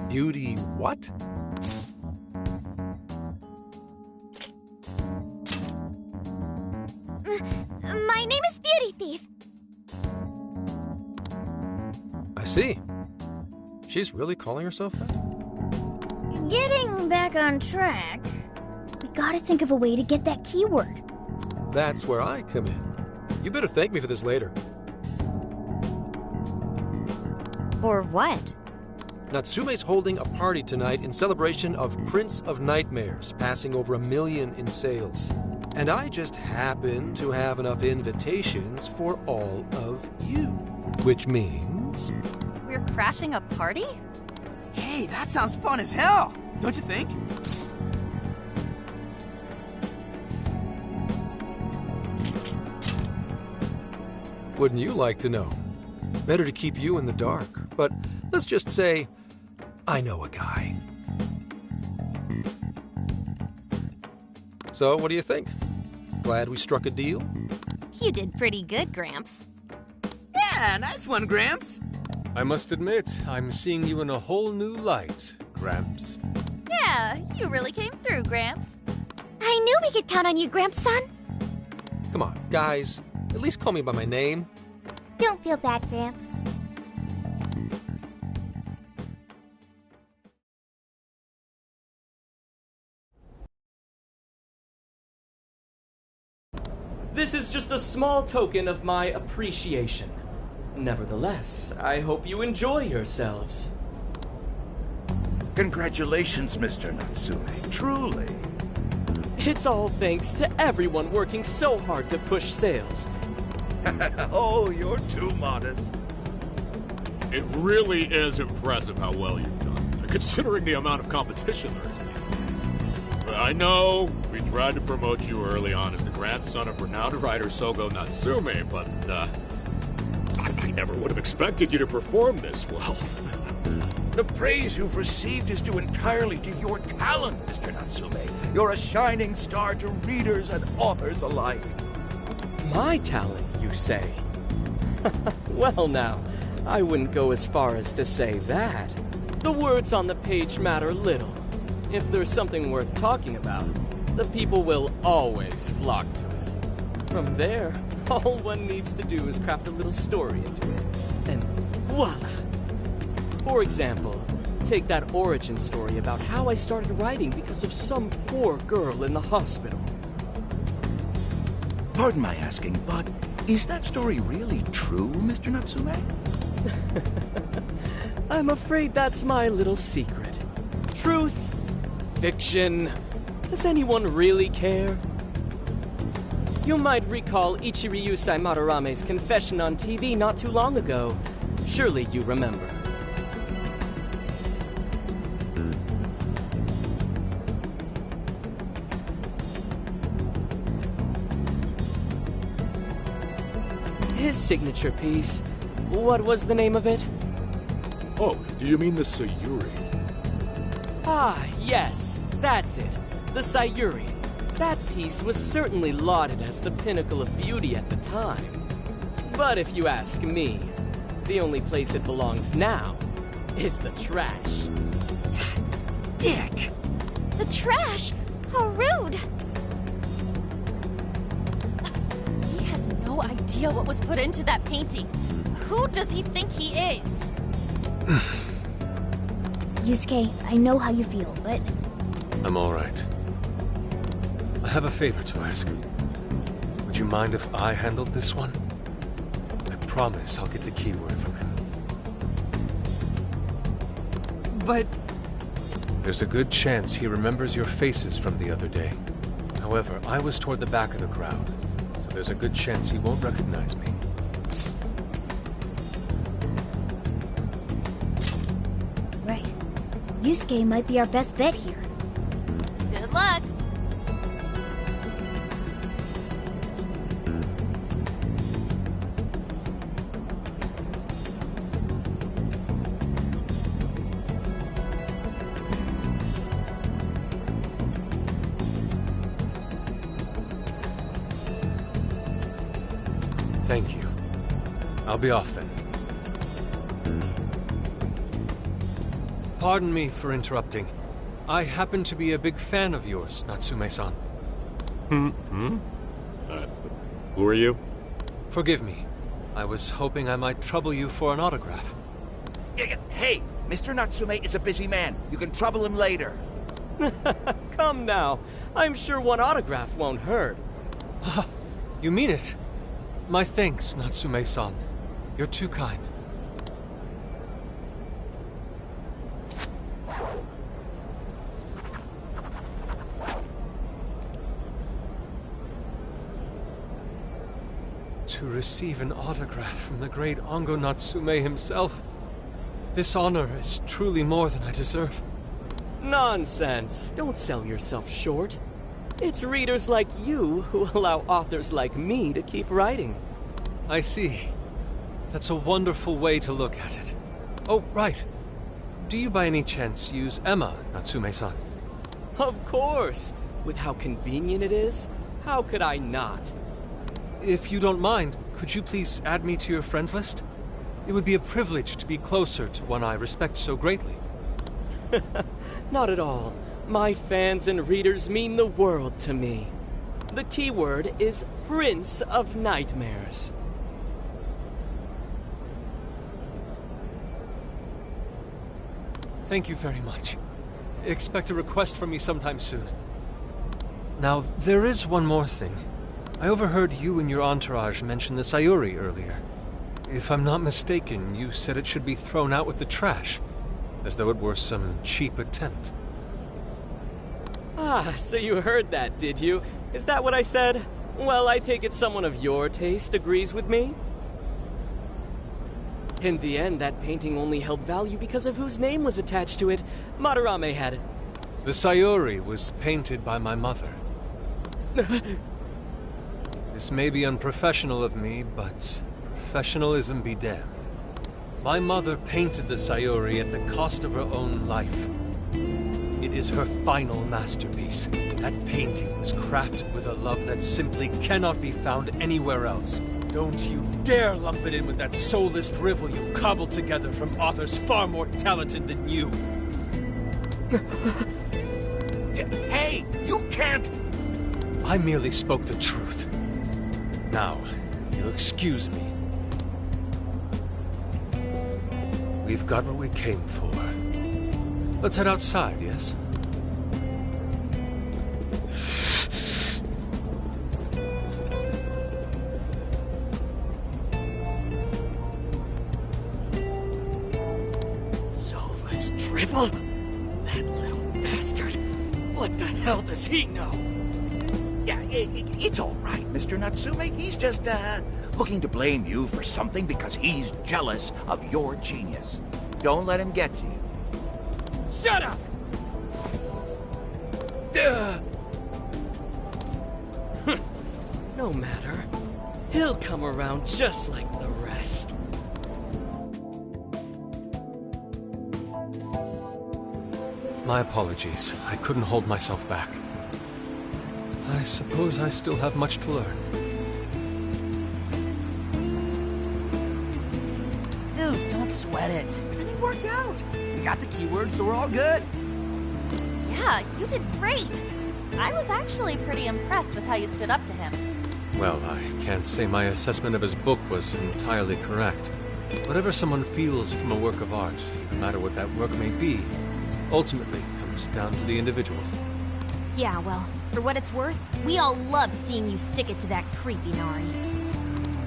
Beauty what? My name is Beauty Thief. I see. She's really calling herself that? Getting back on track, we gotta think of a way to get that keyword. That's where I come in. You better thank me for this later. Or what? Natsume's holding a party tonight in celebration of Prince of Nightmares, passing over 1 million in sales. And I just happen to have enough invitations for all of you. Which means... We're crashing a party? Hey, that sounds fun as hell! Don't you think? Wouldn't you like to know? Better to keep you in the dark, but let's just say, I know a guy. So, what do you think? Glad we struck a deal? You did pretty good, Gramps. Yeah, nice one, Gramps. I must admit, I'm seeing you in a whole new light, Gramps. Yeah, you really came through, Gramps. I knew we could count on you, Gramps-son. Come on, guys. At least call me by my name. Don't feel bad, Gramps. This is just a small token of my appreciation. Nevertheless, I hope you enjoy yourselves. Congratulations, Mr. Natsume. Truly. It's all thanks to everyone working so hard to push sales. Oh, you're too modest. It really is impressive how well you've done, considering the amount of competition there is these days. I know we tried to promote you early on as the grandson of renowned writer Sogo Natsume, but I never would have expected you to perform this well. The praise you've received is due entirely to your talent, Mr. Natsume. You're a shining star to readers and authors alike. My talent, you say? Well now, I wouldn't go as far as to say that. The words on the page matter little. If there's something worth talking about, the people will always flock to it. From there, all one needs to do is craft a little story into it, and voila! For example, take that origin story about how I started writing because of some poor girl in the hospital. Pardon my asking, but is that story really true, Mr. Natsume? I'm afraid that's my little secret. Truth, fiction, does anyone really care? You might recall Ichiryusai Madarame's confession on TV not too long ago. Surely you remember. His signature piece. What was the name of it? Oh, do you mean the Sayuri? Ah, yes, that's it. The Sayuri. That piece was certainly lauded as the pinnacle of beauty at the time. But if you ask me, the only place it belongs now is the trash. Dick! The trash? How rude! He has no idea what was put into that painting. Who does he think he is? Yusuke, I know how you feel, but... I'm all right. I have a favor to ask. Would you mind if I handled this one? I promise I'll get the keyword from him. But... There's a good chance he remembers your faces from the other day. However, I was toward the back of the crowd, so there's a good chance he won't recognize me. Right. Yusuke might be our best bet here. Good luck. Thank you. I'll be off then. Pardon me for interrupting. I happen to be a big fan of yours, Natsume-san. Who are you? Forgive me. I was hoping I might trouble you for an autograph. Hey, Mr. Natsume is a busy man. You can trouble him later. Come now. I'm sure one autograph won't hurt. You mean it? My thanks, Natsume-san. You're too kind. To receive an autograph from the great Ongo Natsume himself, this honor is truly more than I deserve. Nonsense. Don't sell yourself short. It's readers like you who allow authors like me to keep writing. I see. That's a wonderful way to look at it. Oh, right. Do you by any chance use Emma, Natsume-san? Of course. With how convenient it is, how could I not? If you don't mind, could you please add me to your friends list? It would be a privilege to be closer to one I respect so greatly. Not at all. My fans and readers mean the world to me. The keyword is Prince of Nightmares. Thank you very much. Expect a request from me sometime soon. Now, there is one more thing. I overheard you and your entourage mention the Sayuri earlier. If I'm not mistaken, you said it should be thrown out with the trash, as though it were some cheap attempt. Ah, so you heard that, did you? Is that what I said? Well, I take it someone of your taste agrees with me? In the end, that painting only held value because of whose name was attached to it. Madarame had it. The Sayori was painted by my mother. This may be unprofessional of me, but professionalism be damned. My mother painted the Sayori at the cost of her own life. It is her final masterpiece. That painting was crafted with a love that simply cannot be found anywhere else. Don't you dare lump it in with that soulless drivel you cobbled together from authors far more talented than you. Hey, you can't... I merely spoke the truth. Now, if you'll excuse me. We've got what we came for. Let's head outside, yes? Soulless drivel? That little bastard. What the hell does he know? Yeah, it's all right, Mr. Natsume. He's just, looking to blame you for something because he's jealous of your genius. Don't let him get to you. Shut up! No matter. He'll come around just like the rest. My apologies. I couldn't hold myself back. I suppose I still have much to learn. Dude, don't sweat it. Everything worked out. We got the keywords, so we're all good. Yeah, you did great. I was actually pretty impressed with how you stood up to him. Well, I can't say my assessment of his book was entirely correct. Whatever someone feels from a work of art, no matter what that work may be, ultimately comes down to the individual. Yeah, well, for what it's worth, we all loved seeing you stick it to that creepy Nari.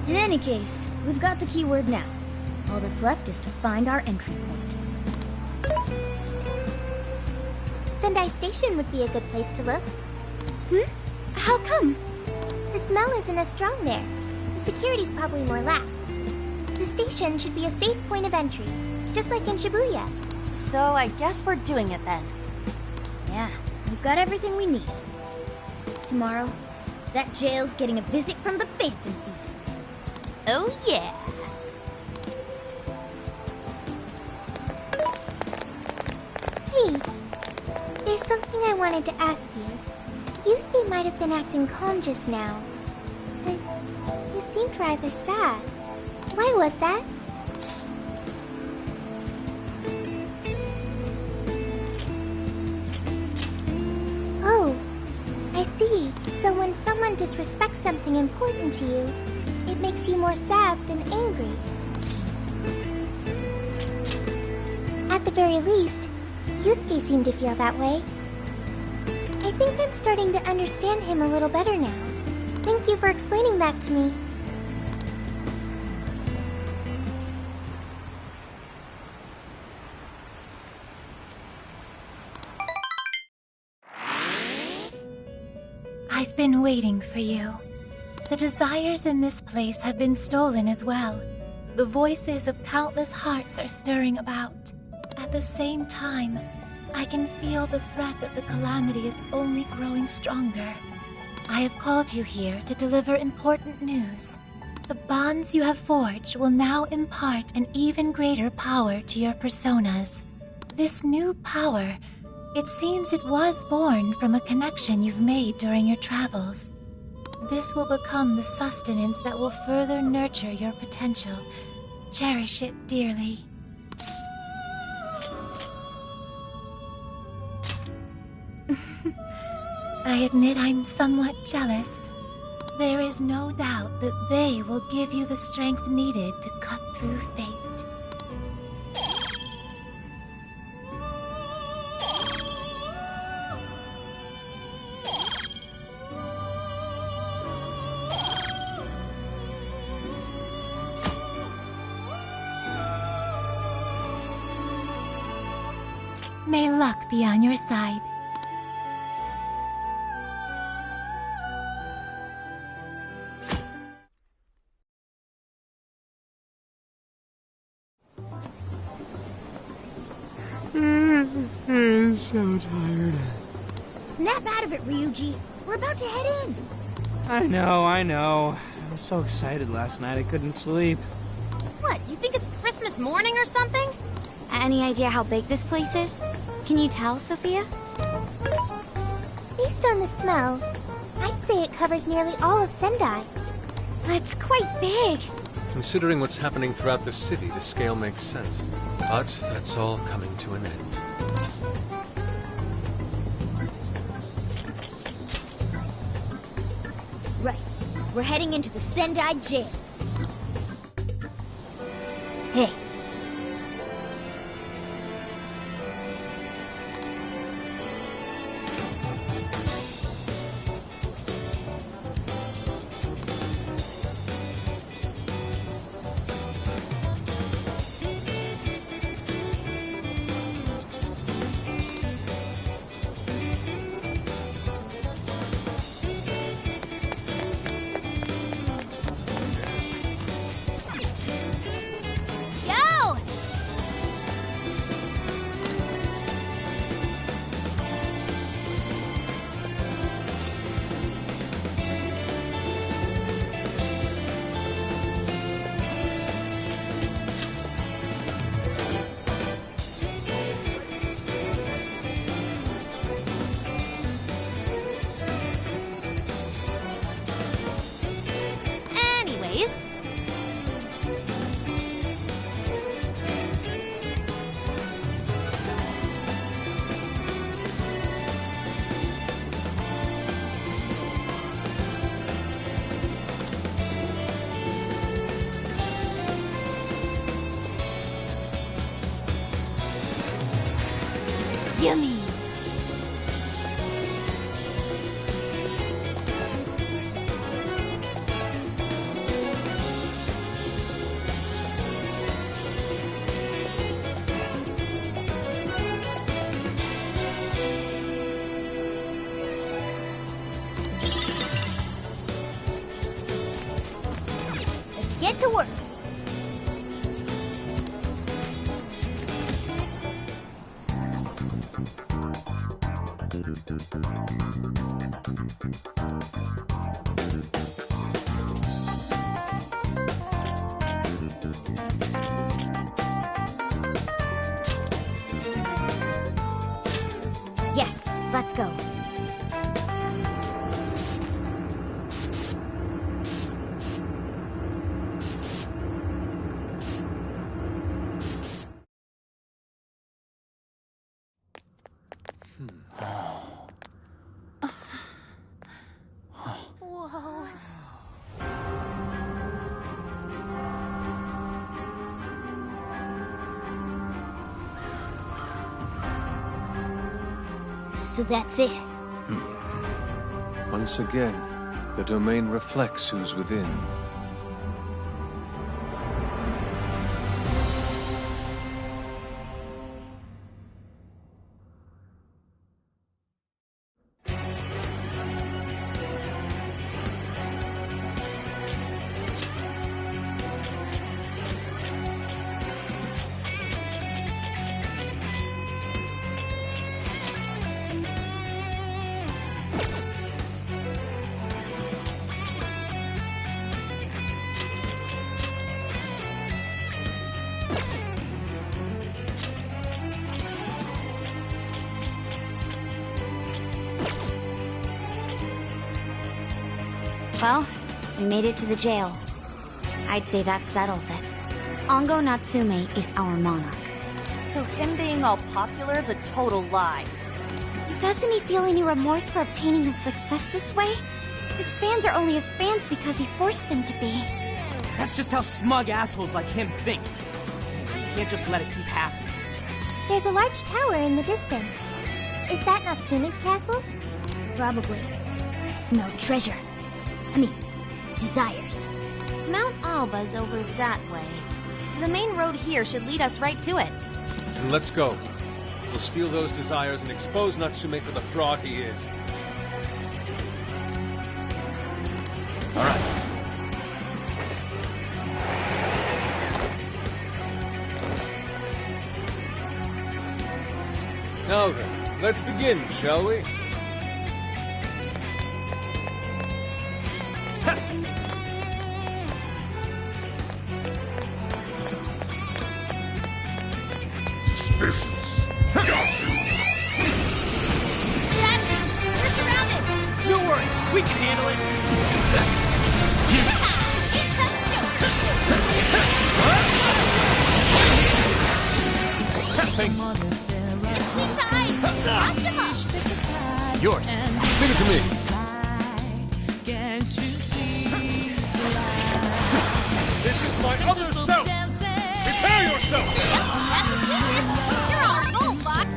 In any case, we've got the keyword now. All that's left is to find our entry point. Sendai Station would be a good place to look. How come? The smell isn't as strong there. The security's probably more lax. The station should be a safe point of entry, just like in Shibuya. So I guess we're doing it then. Yeah, we've got everything we need. Tomorrow, that jail's getting a visit from the Phantom Thieves. Oh yeah. Hey, there's something I wanted to ask you. Yusuke might have been acting calm just now, but he seemed rather sad. Why was that? Oh, I see. So when someone disrespects something important to you, it makes you more sad than angry. At the very least, Yusuke seemed to feel that way. I think I'm starting to understand him a little better now. Thank you for explaining that to me. I've been waiting for you. The desires in this place have been stolen as well. The voices of countless hearts are stirring about. At the same time, I can feel the threat of the calamity is only growing stronger. I have called you here to deliver important news. The bonds you have forged will now impart an even greater power to your personas. This new power, it seems it was born from a connection you've made during your travels. This will become the sustenance that will further nurture your potential. Cherish it dearly. I admit I'm somewhat jealous. There is no doubt that they will give you the strength needed to cut through fate. May luck be on your side. I'm so tired. Snap out of it, Ryuji. We're about to head in. I know. I was so excited last night I couldn't sleep. What, you think it's Christmas morning or something? Any idea how big this place is? Can you tell, Sophia? Based on the smell, I'd say it covers nearly all of Sendai. That's quite big. Considering what's happening throughout the city, the scale makes sense. But that's all coming to an end. Right. We're heading into the Sendai jail. Hey. Yummy! Let's get to work! Yes, let's go. Whoa. So that's it. Once again, the domain reflects who's within. Well, we made it to the jail. I'd say that settles it. Ongo Natsume is our monarch. So him being all popular is a total lie. Doesn't he feel any remorse for obtaining his success this way? His fans are only his fans because he forced them to be. That's just how smug assholes like him think. You can't just let it keep happening. There's a large tower in the distance. Is that Natsume's castle? Probably. I smell treasure. I mean, desires. Mount Alba's over that way. The main road here should lead us right to it. And let's go. We'll steal those desires and expose Natsume for the fraud he is. All right. Now then, let's begin, shall we? Suspicious. Got you. Dad, we're surrounded! No worries, we can handle it. It's Yours. Leave it to me. This is my other self! Prepare yourself! You're all gold, Fox!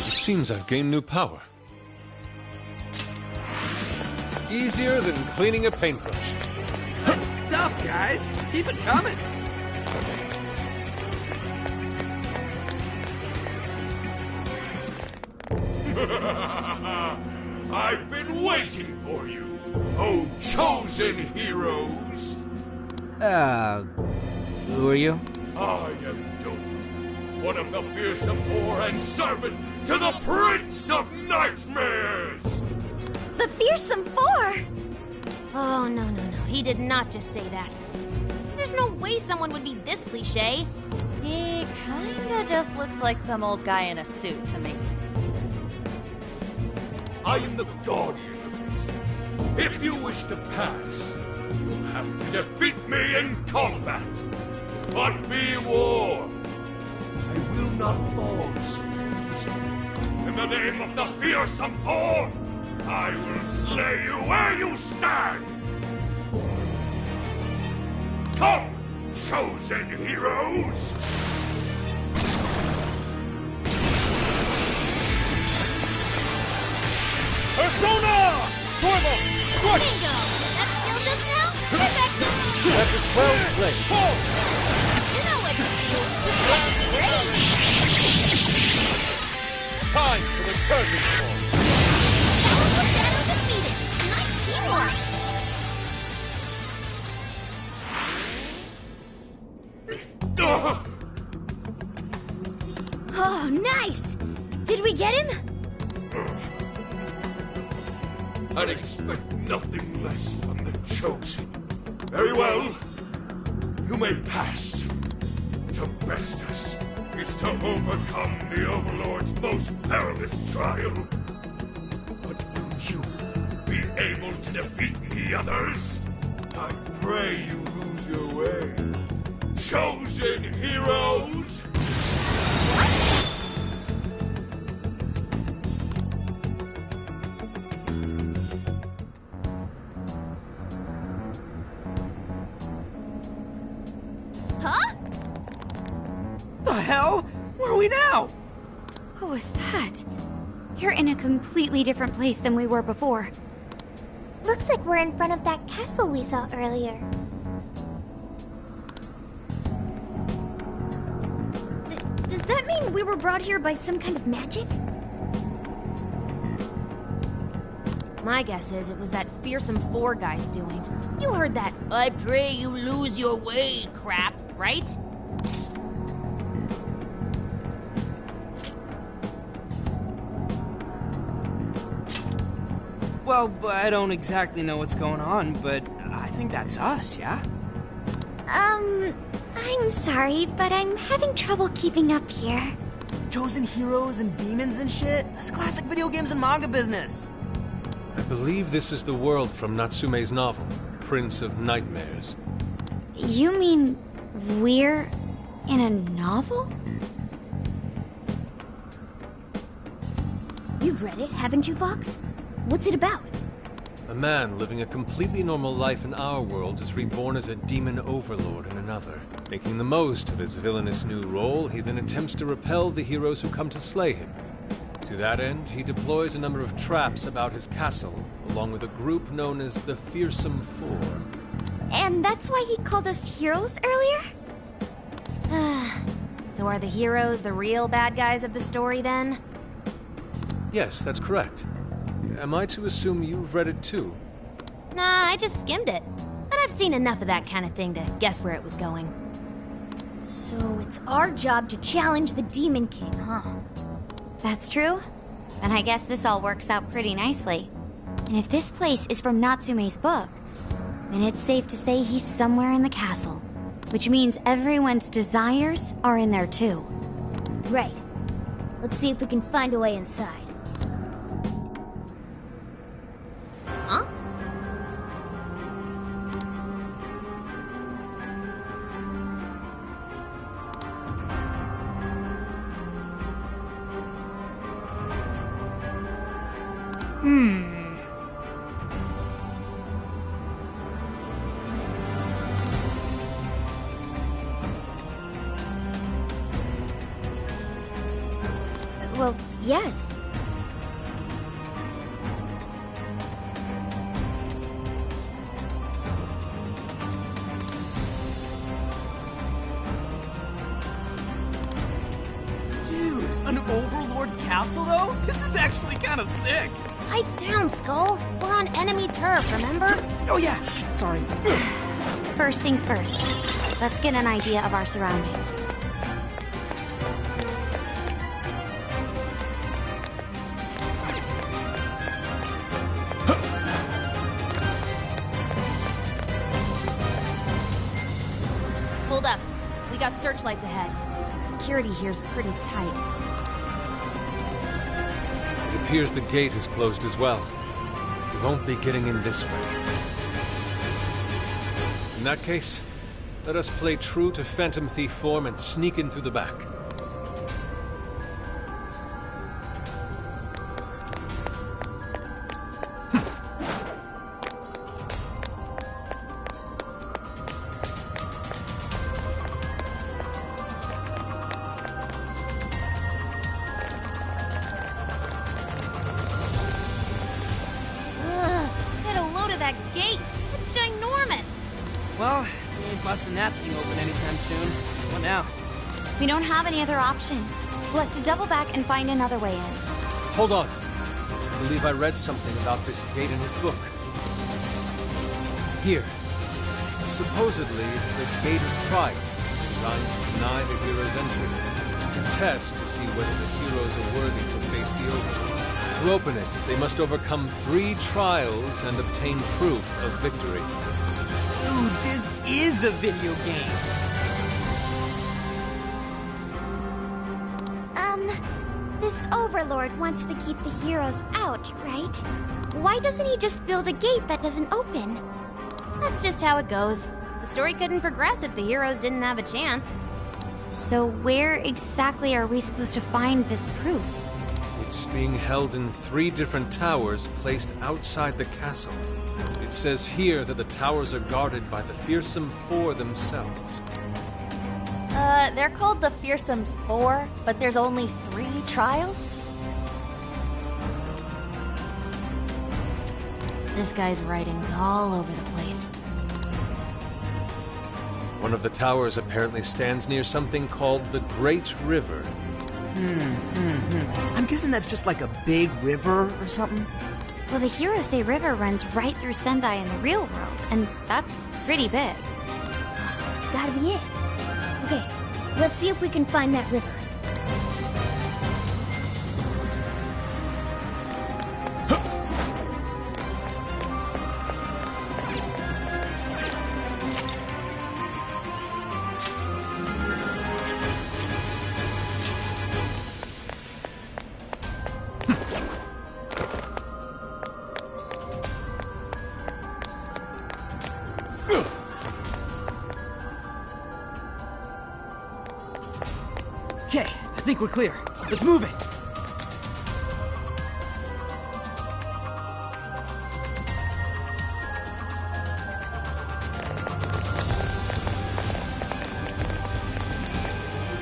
It seems I've gained new power. Easier than cleaning a paintbrush. Good stuff, guys. Keep it coming. I've been waiting for you, oh chosen heroes! Who are you? I am Doom, one of the fearsome four and servant to the Prince of Nightmares! The Fearsome Four! Oh, no. He did not just say that. There's no way someone would be this cliche. He kinda just looks like some old guy in a suit to me. I am the guardian of this. If you wish to pass, you'll have to defeat me in combat. But be warned, I will not fall so easy. In the name of the fearsome four, I will slay you where you stand. Come, chosen heroes! Persona! Torval! What? Bingo! That skill just now? Perfection! That is well played. You know what to do. That's great! Time for the curtain call. All the shadow defeated. Nice teamwork. Oh, nice! Did we get him? I'd expect nothing less from the chosen. Very well. You may pass. To best us is to overcome the Overlord's most perilous trial. But will you be able to defeat the others? I pray you lose your way. Chosen heroes! Huh? The hell? Where are we now? Who was that? You're in a completely different place than we were before. Looks like we're in front of that castle we saw earlier. Does that mean we were brought here by some kind of magic? My guess is it was that Fearsome Four guy's doing. You heard that "I pray you lose your way" crap, right? Well, I don't exactly know what's going on, but I think that's us, yeah? I'm sorry, but I'm having trouble keeping up here. Chosen heroes and demons and shit? That's classic video games and manga business. I believe this is the world from Natsume's novel, Prince of Nightmares. You mean we're in a novel? You've read it, haven't you, Fox? What's it about? A man living a completely normal life in our world is reborn as a demon overlord in another. Making the most of his villainous new role, he then attempts to repel the heroes who come to slay him. To that end, he deploys a number of traps about his castle, along with a group known as the Fearsome Four. And that's why he called us heroes earlier? So are the heroes the real bad guys of the story then? Yes, that's correct. Am I to assume you've read it too? Nah, I just skimmed it. But I've seen enough of that kind of thing to guess where it was going. So it's our job to challenge the Demon King, huh? That's true. Then I guess this all works out pretty nicely. And if this place is from Natsume's book, then it's safe to say he's somewhere in the castle. Which means everyone's desires are in there too. Right. Let's see if we can find a way inside. Huh? Well, yes. Dude, an overlord's castle, though? This is actually kind of sick. Pipe down, Skull. We're on enemy turf, remember? Oh, yeah. Sorry. First things first. Let's get an idea of our surroundings. Hold up. We got searchlights ahead. Security here's pretty tight. It appears the gate is closed as well. We won't be getting in this way. In that case, let us play true to Phantom Thief form and sneak in through the back. Get a load of that gate. It's ginormous. Well, we ain't busting that thing open anytime soon. What now? We don't have any other option. We'll have to double back and find another way in. Hold on. I believe I read something about this gate in his book. Here. Supposedly, it's the Gate of Trials, designed to deny the heroes entry. To test to see whether the heroes are worthy to face the Overlord. To open it, they must overcome 3 trials and obtain proof of victory. Dude, this is a video game. This Overlord wants to keep the heroes out, right? Why doesn't he just build a gate that doesn't open? That's just how it goes. The story couldn't progress if the heroes didn't have a chance. So where exactly are we supposed to find this proof? It's being held in 3 different towers placed outside the castle. It says here that the towers are guarded by the Fearsome Four themselves. They're called the Fearsome Four, but there's only 3 trials? This guy's writing's all over the place. One of the towers apparently stands near something called the Great River. I'm guessing that's just like a big river or something. Well, the heroes say river runs right through Sendai in the real world, and that's pretty big. It's gotta be it. Okay, let's see if we can find that river. Okay, I think we're clear. Let's move it.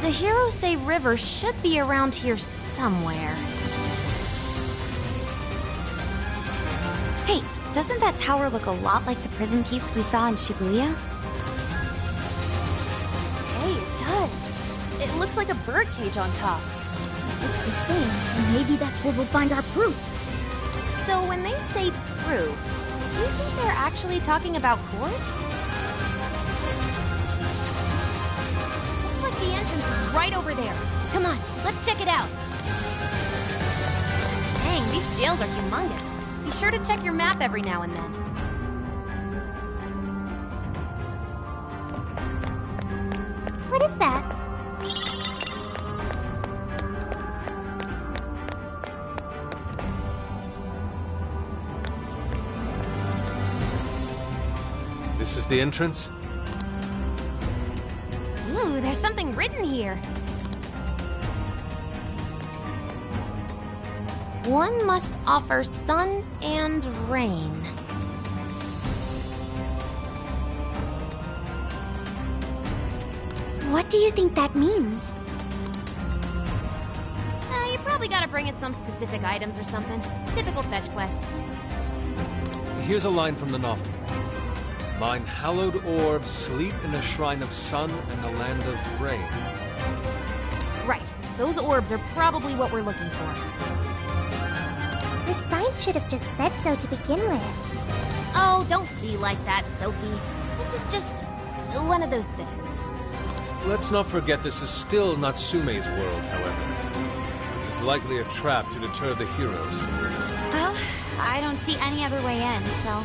The heroes say river should be around here somewhere. Hey, doesn't that tower look a lot like the prison keeps we saw in Shibuya? Hey, it does. It looks looks like a bird cage on top. If it's the same, then maybe that's where we'll find our proof. So when they say proof, do you think they're actually talking about cores? Looks like the entrance is right over there. Come on, let's check it out. Dang, these jails are humongous. Be sure to check your map every now and then. What is that? This is the entrance? Ooh, there's something written here. One must offer sun and rain. What do you think that means? You probably gotta bring it some specific items or something. Typical fetch quest. Here's a line from the novel. Mine hallowed orbs sleep in a shrine of sun and a land of rain. Right. Those orbs are probably what we're looking for. The sign should have just said so to begin with. Oh, don't be like that, Sophie. This is just one of those things. Let's not forget this is still Natsume's world, however. This is likely a trap to deter the heroes. Well, I don't see any other way in, so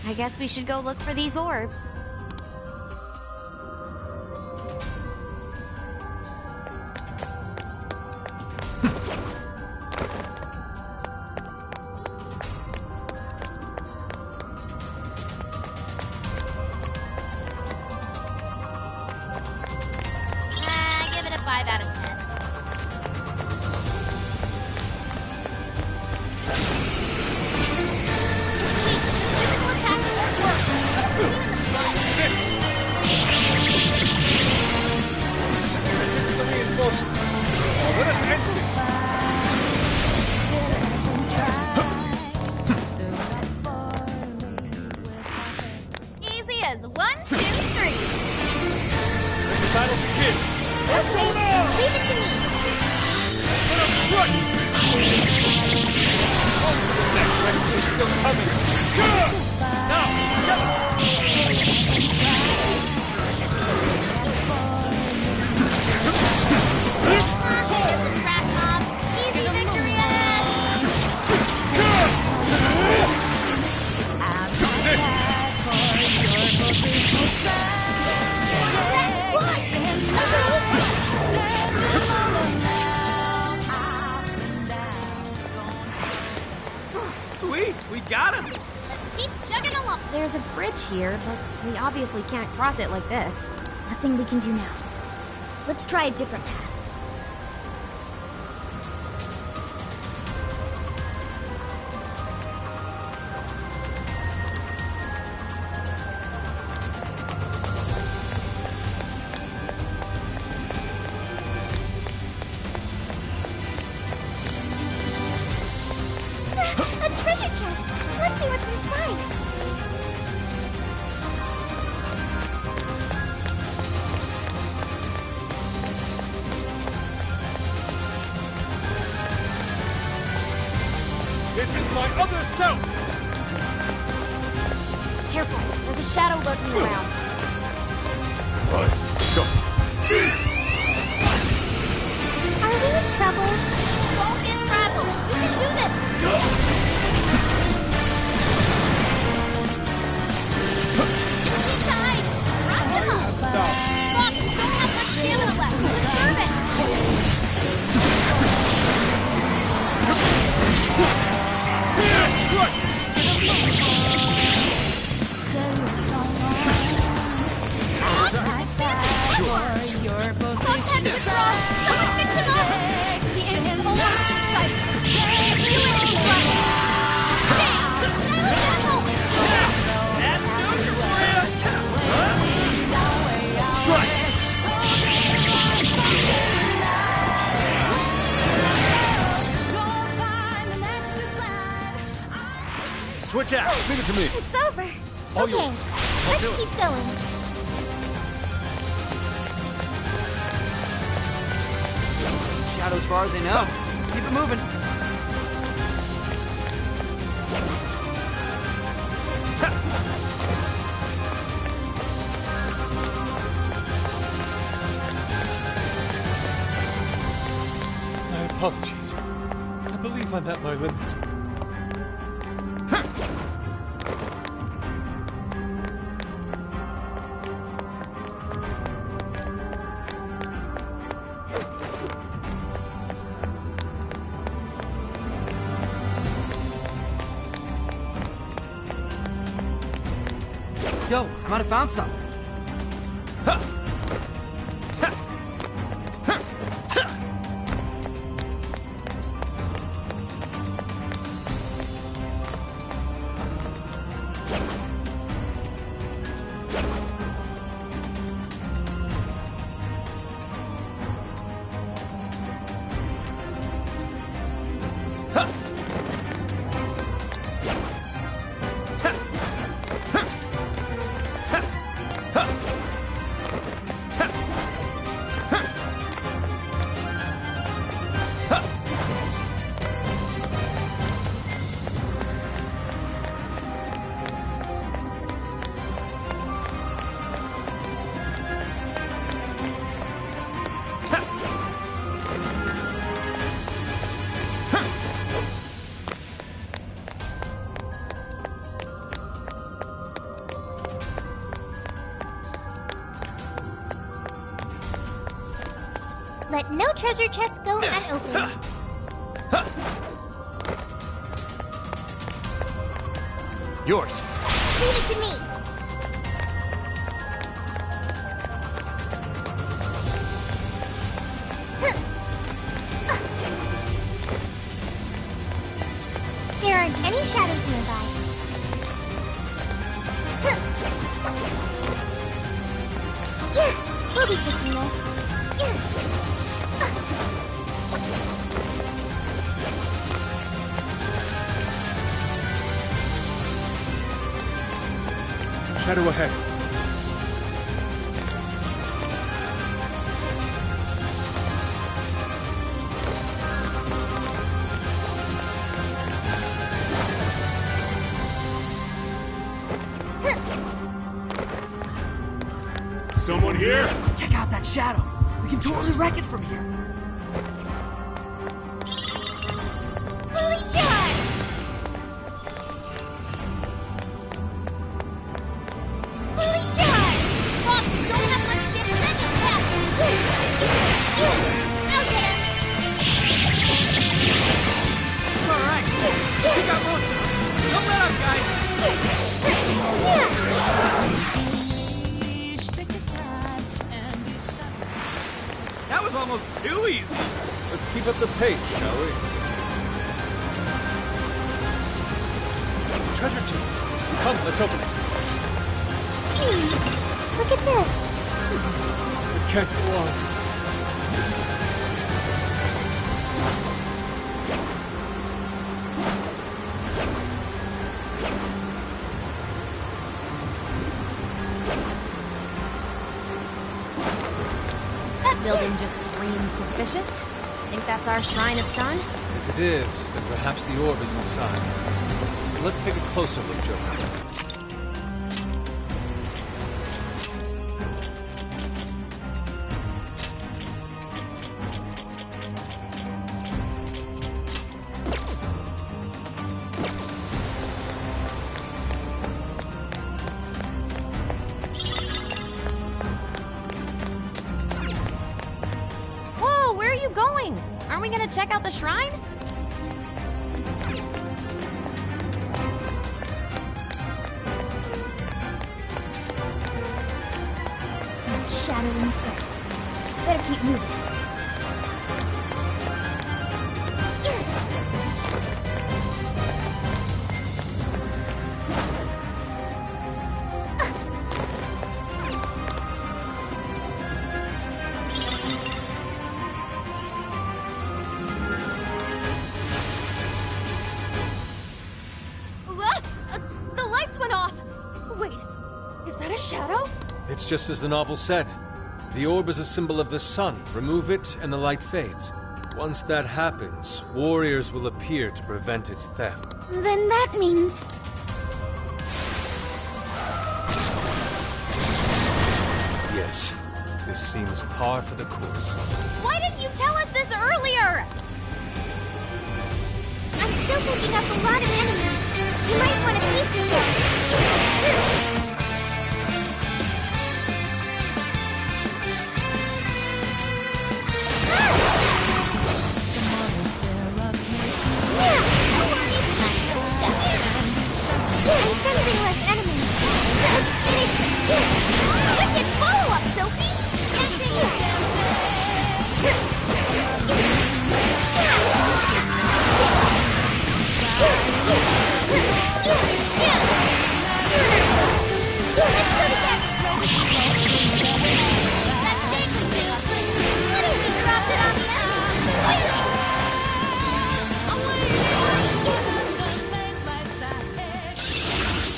I guess we should go look for these orbs. Give it a 5 out of 10. Physical attacks won't work. What if we're in the flood? Let us end this. Easy as 1, 2, 3. Let the battle begin. Persona! Leave it to me. Let us run! On to the next rescue is still coming. Now, Rat mob. Easy victory ahead. Sweet, we got him! Let's keep chugging along. There's a bridge here, but we obviously can't cross it like this. Nothing we can do now. Let's try a different path. A treasure chest. Let's see what's inside. this is my other self! Careful, there's a shadow lurking around. Right, go. Are we in trouble? Don't get frazzled. You can do this. Keep tight. Rust him up. Boss, you don't have much stamina left. Conserve it. Contact withdrawal. Someone fix him up. The invisible site. Do it, Switch out! Leave it to me! It's over. All Okay, yours. let's do it. keep going. shadow as far as I know. Keep it moving. My apologies. I believe I'm at my limit. Yo, I might have found something. Let no treasure chests go unopened. Yours. Leave it to me. There aren't any shadows nearby. Yeah, we'll be taking this. Shadow ahead. Someone here? Check out that shadow. We can totally wreck it from here. Fully charged! Fully charged! Boss, you don't have much defense left! I'll get her! Alright. We got most of it. Don't let up, guys. That was almost too easy. Let's keep up the pace, shall we? Treasure chest. Come, let's open it. Look at this. It can't go on. That building just screams suspicious. Think that's our Shrine of Sun? If it is, then perhaps the orb is inside. Let's take a closer look, Joker. Whoa, where are you going? Aren't we gonna check out the shrine? Shadow inside. Better keep moving. The lights went off! Wait, is that a shadow? It's just as the novel said. The orb is a symbol of the sun. Remove it, and the light fades. Once that happens, warriors will appear to prevent its theft. Then that means... Yes, this seems par for the course. Why didn't you tell us this earlier? I'm still picking up a lot of enemies. You might want to piece yourself. I'm sensing less enemies. Let's finish it. Wicked follow-up, Sophie!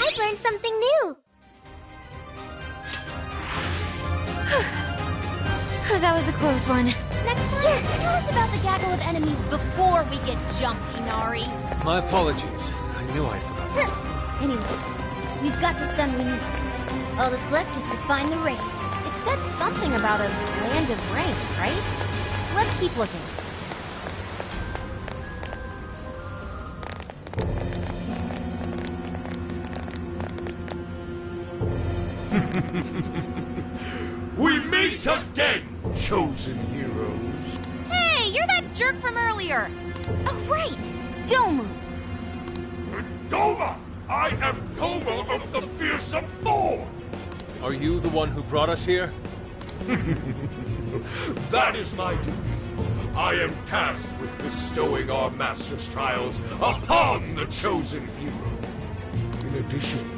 I've learned something new. That was a close one. Next time, tell us about the gaggle of enemies before we get jumpy, Nari. My apologies. I knew I'd forgotten something. Anyways, we've got the sun we need. All that's left is to find the rain. It said something about a land of rain, right? Let's keep looking. We meet again, chosen heroes. Hey, you're that jerk from earlier! Oh, right! Domu! Doma! I am Doma of the Fearsome Thorn! Are you the one who brought us here? That is my duty. I am tasked with bestowing our master's trials upon the chosen hero. In addition,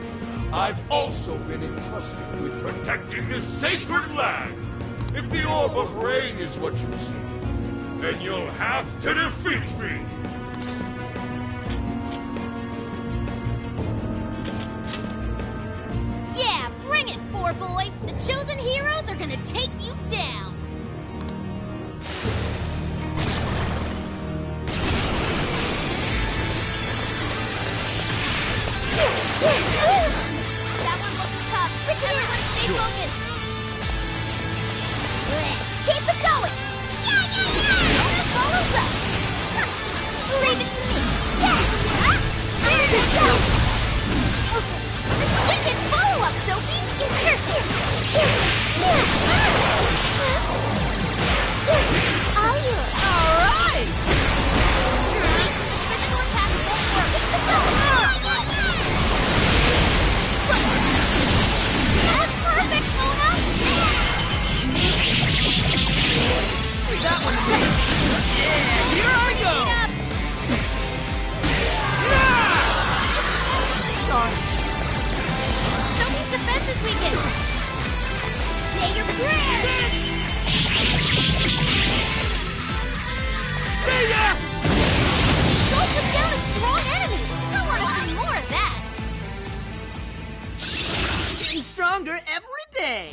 I've also been entrusted with protecting this sacred land. If the Orb of Rain is what you see, then you'll have to defeat me. Yeah, bring it, boy. The chosen heroes are gonna take you down. That one looks tough. Everyone stay focused. Let's keep it going. Nona follows up. Leave it to me. Here we go. Wicked follow-up, Sophie. All yours. All right. Physical attack won't work. That's perfect, Mona. That one. Yeah, here I go. Sorry. Sophie's defense is weakened. Say your prayers. See ya! Don't put down a strong enemy. I want to see more of that. Getting stronger every day.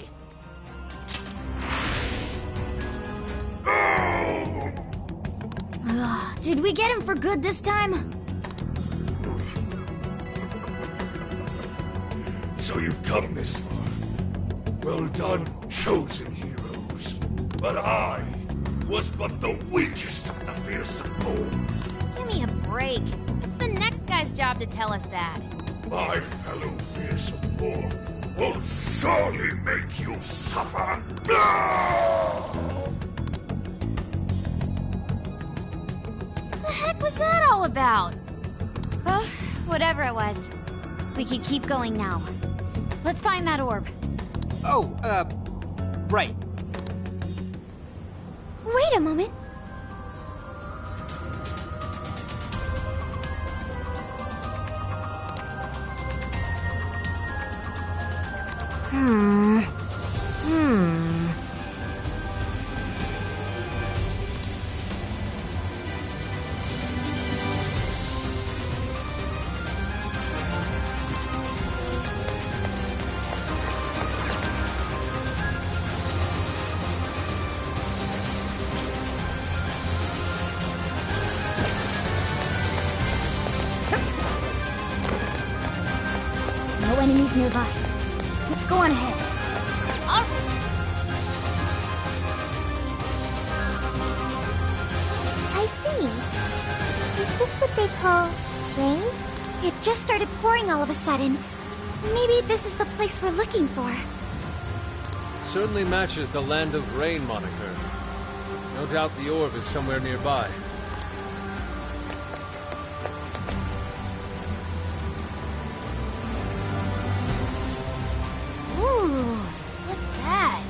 Did we get him for good this time? So you've come this far. Well done, chosen heroes. But I was but the weakest of the fearsome thorn. Give me a break. It's the next guy's job to tell us that. My fellow fearsome thorn will surely make you suffer. The heck was that all about? Well, whatever it was. We could keep going now. Let's find that orb. Oh, right. Wait a moment. enemies nearby. Let's go on ahead. I see. Is this what they call rain? It just started pouring all of a sudden. Maybe this is the place we're looking for. It certainly matches the Land of Rain moniker. No doubt the orb is somewhere nearby. Ooh, what's that?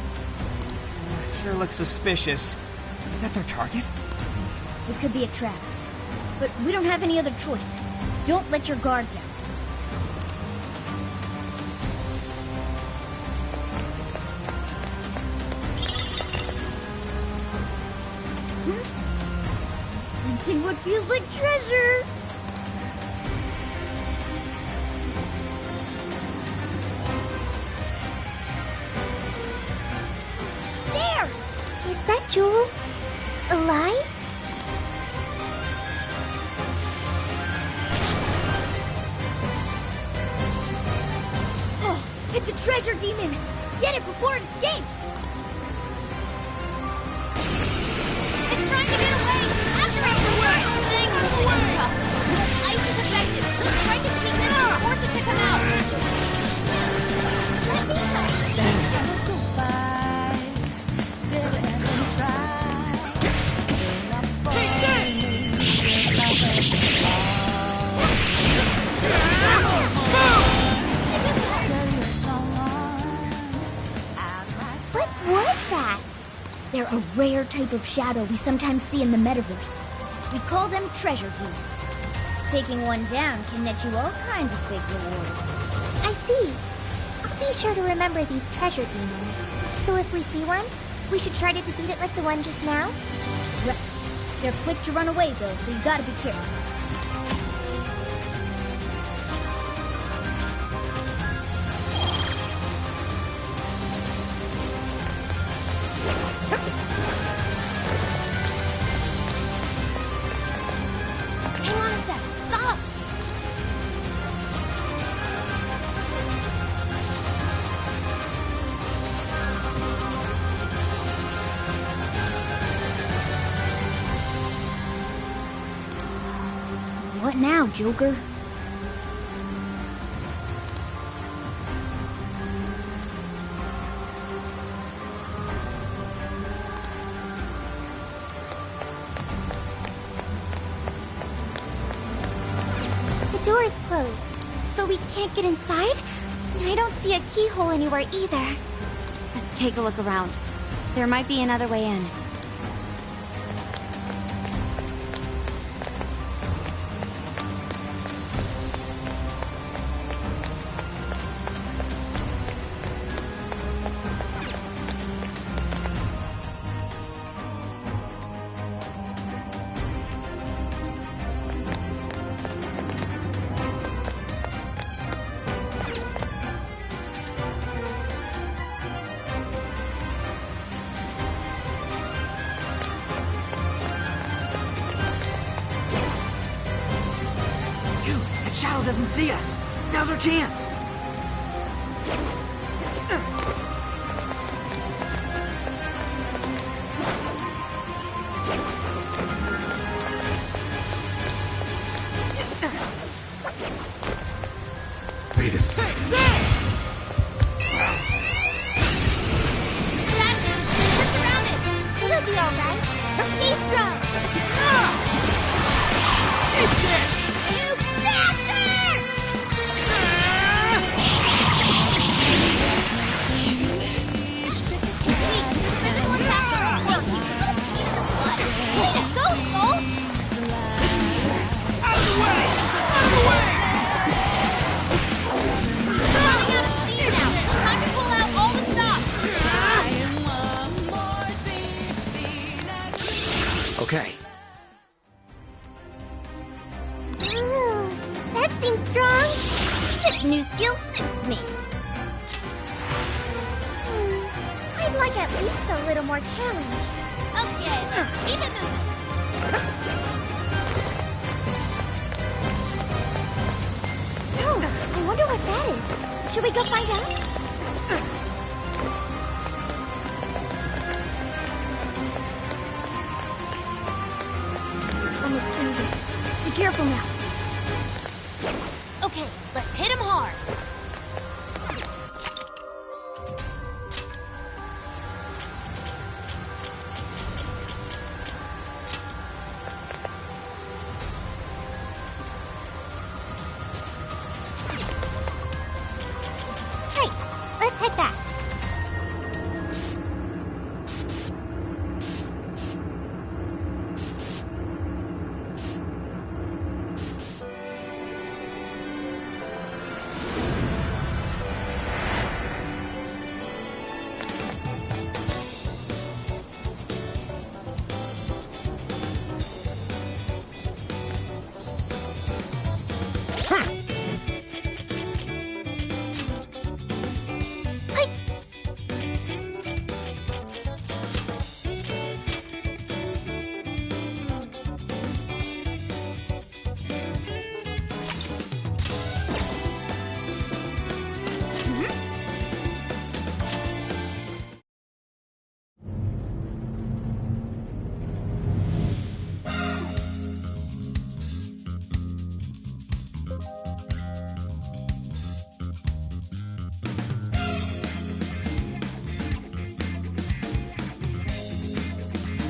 Sure looks suspicious. That's our target? It could be a trap. But we don't have any other choice. Don't let your guard down. Sensing what feels like treasure! There! Is that Jewel alive? Oh, it's a treasure demon! Get it before it escapes! It's trying to get away! After it! Thing! This is tough. Ice is effective. Strike its weakness and force it to come out. What was that? They're a rare type of shadow we sometimes see in the metaverse. We call them treasure demons. Taking one down can net you all kinds of big rewards. I see. I'll be sure to remember these treasure demons. So if we see one, we should try to defeat it like the one just now? Right. They're quick to run away, though, so you gotta be careful. Hang on a sec. Stop! What now, Joker? The door is closed. So we can't get inside? I don't see a keyhole anywhere either. Let's take a look around. There might be another way in. Dude, that shadow doesn't see us. Now's our chance. Wait a second. We'll be alright. Stay strong. You bastard! Physical attacks are complete. Go, Skull! Out of the way! Out of the way! Running out of steam now. Time to pull out all the stops. Okay. Ooh, that seems strong. This new skill suits me. I'd like at least a little more challenge. Okay, let's keep it moving. Oh, I wonder what that is. Should we go find out? This one looks dangerous. Be careful now. Okay, let's hit him hard. Great. Let's head back.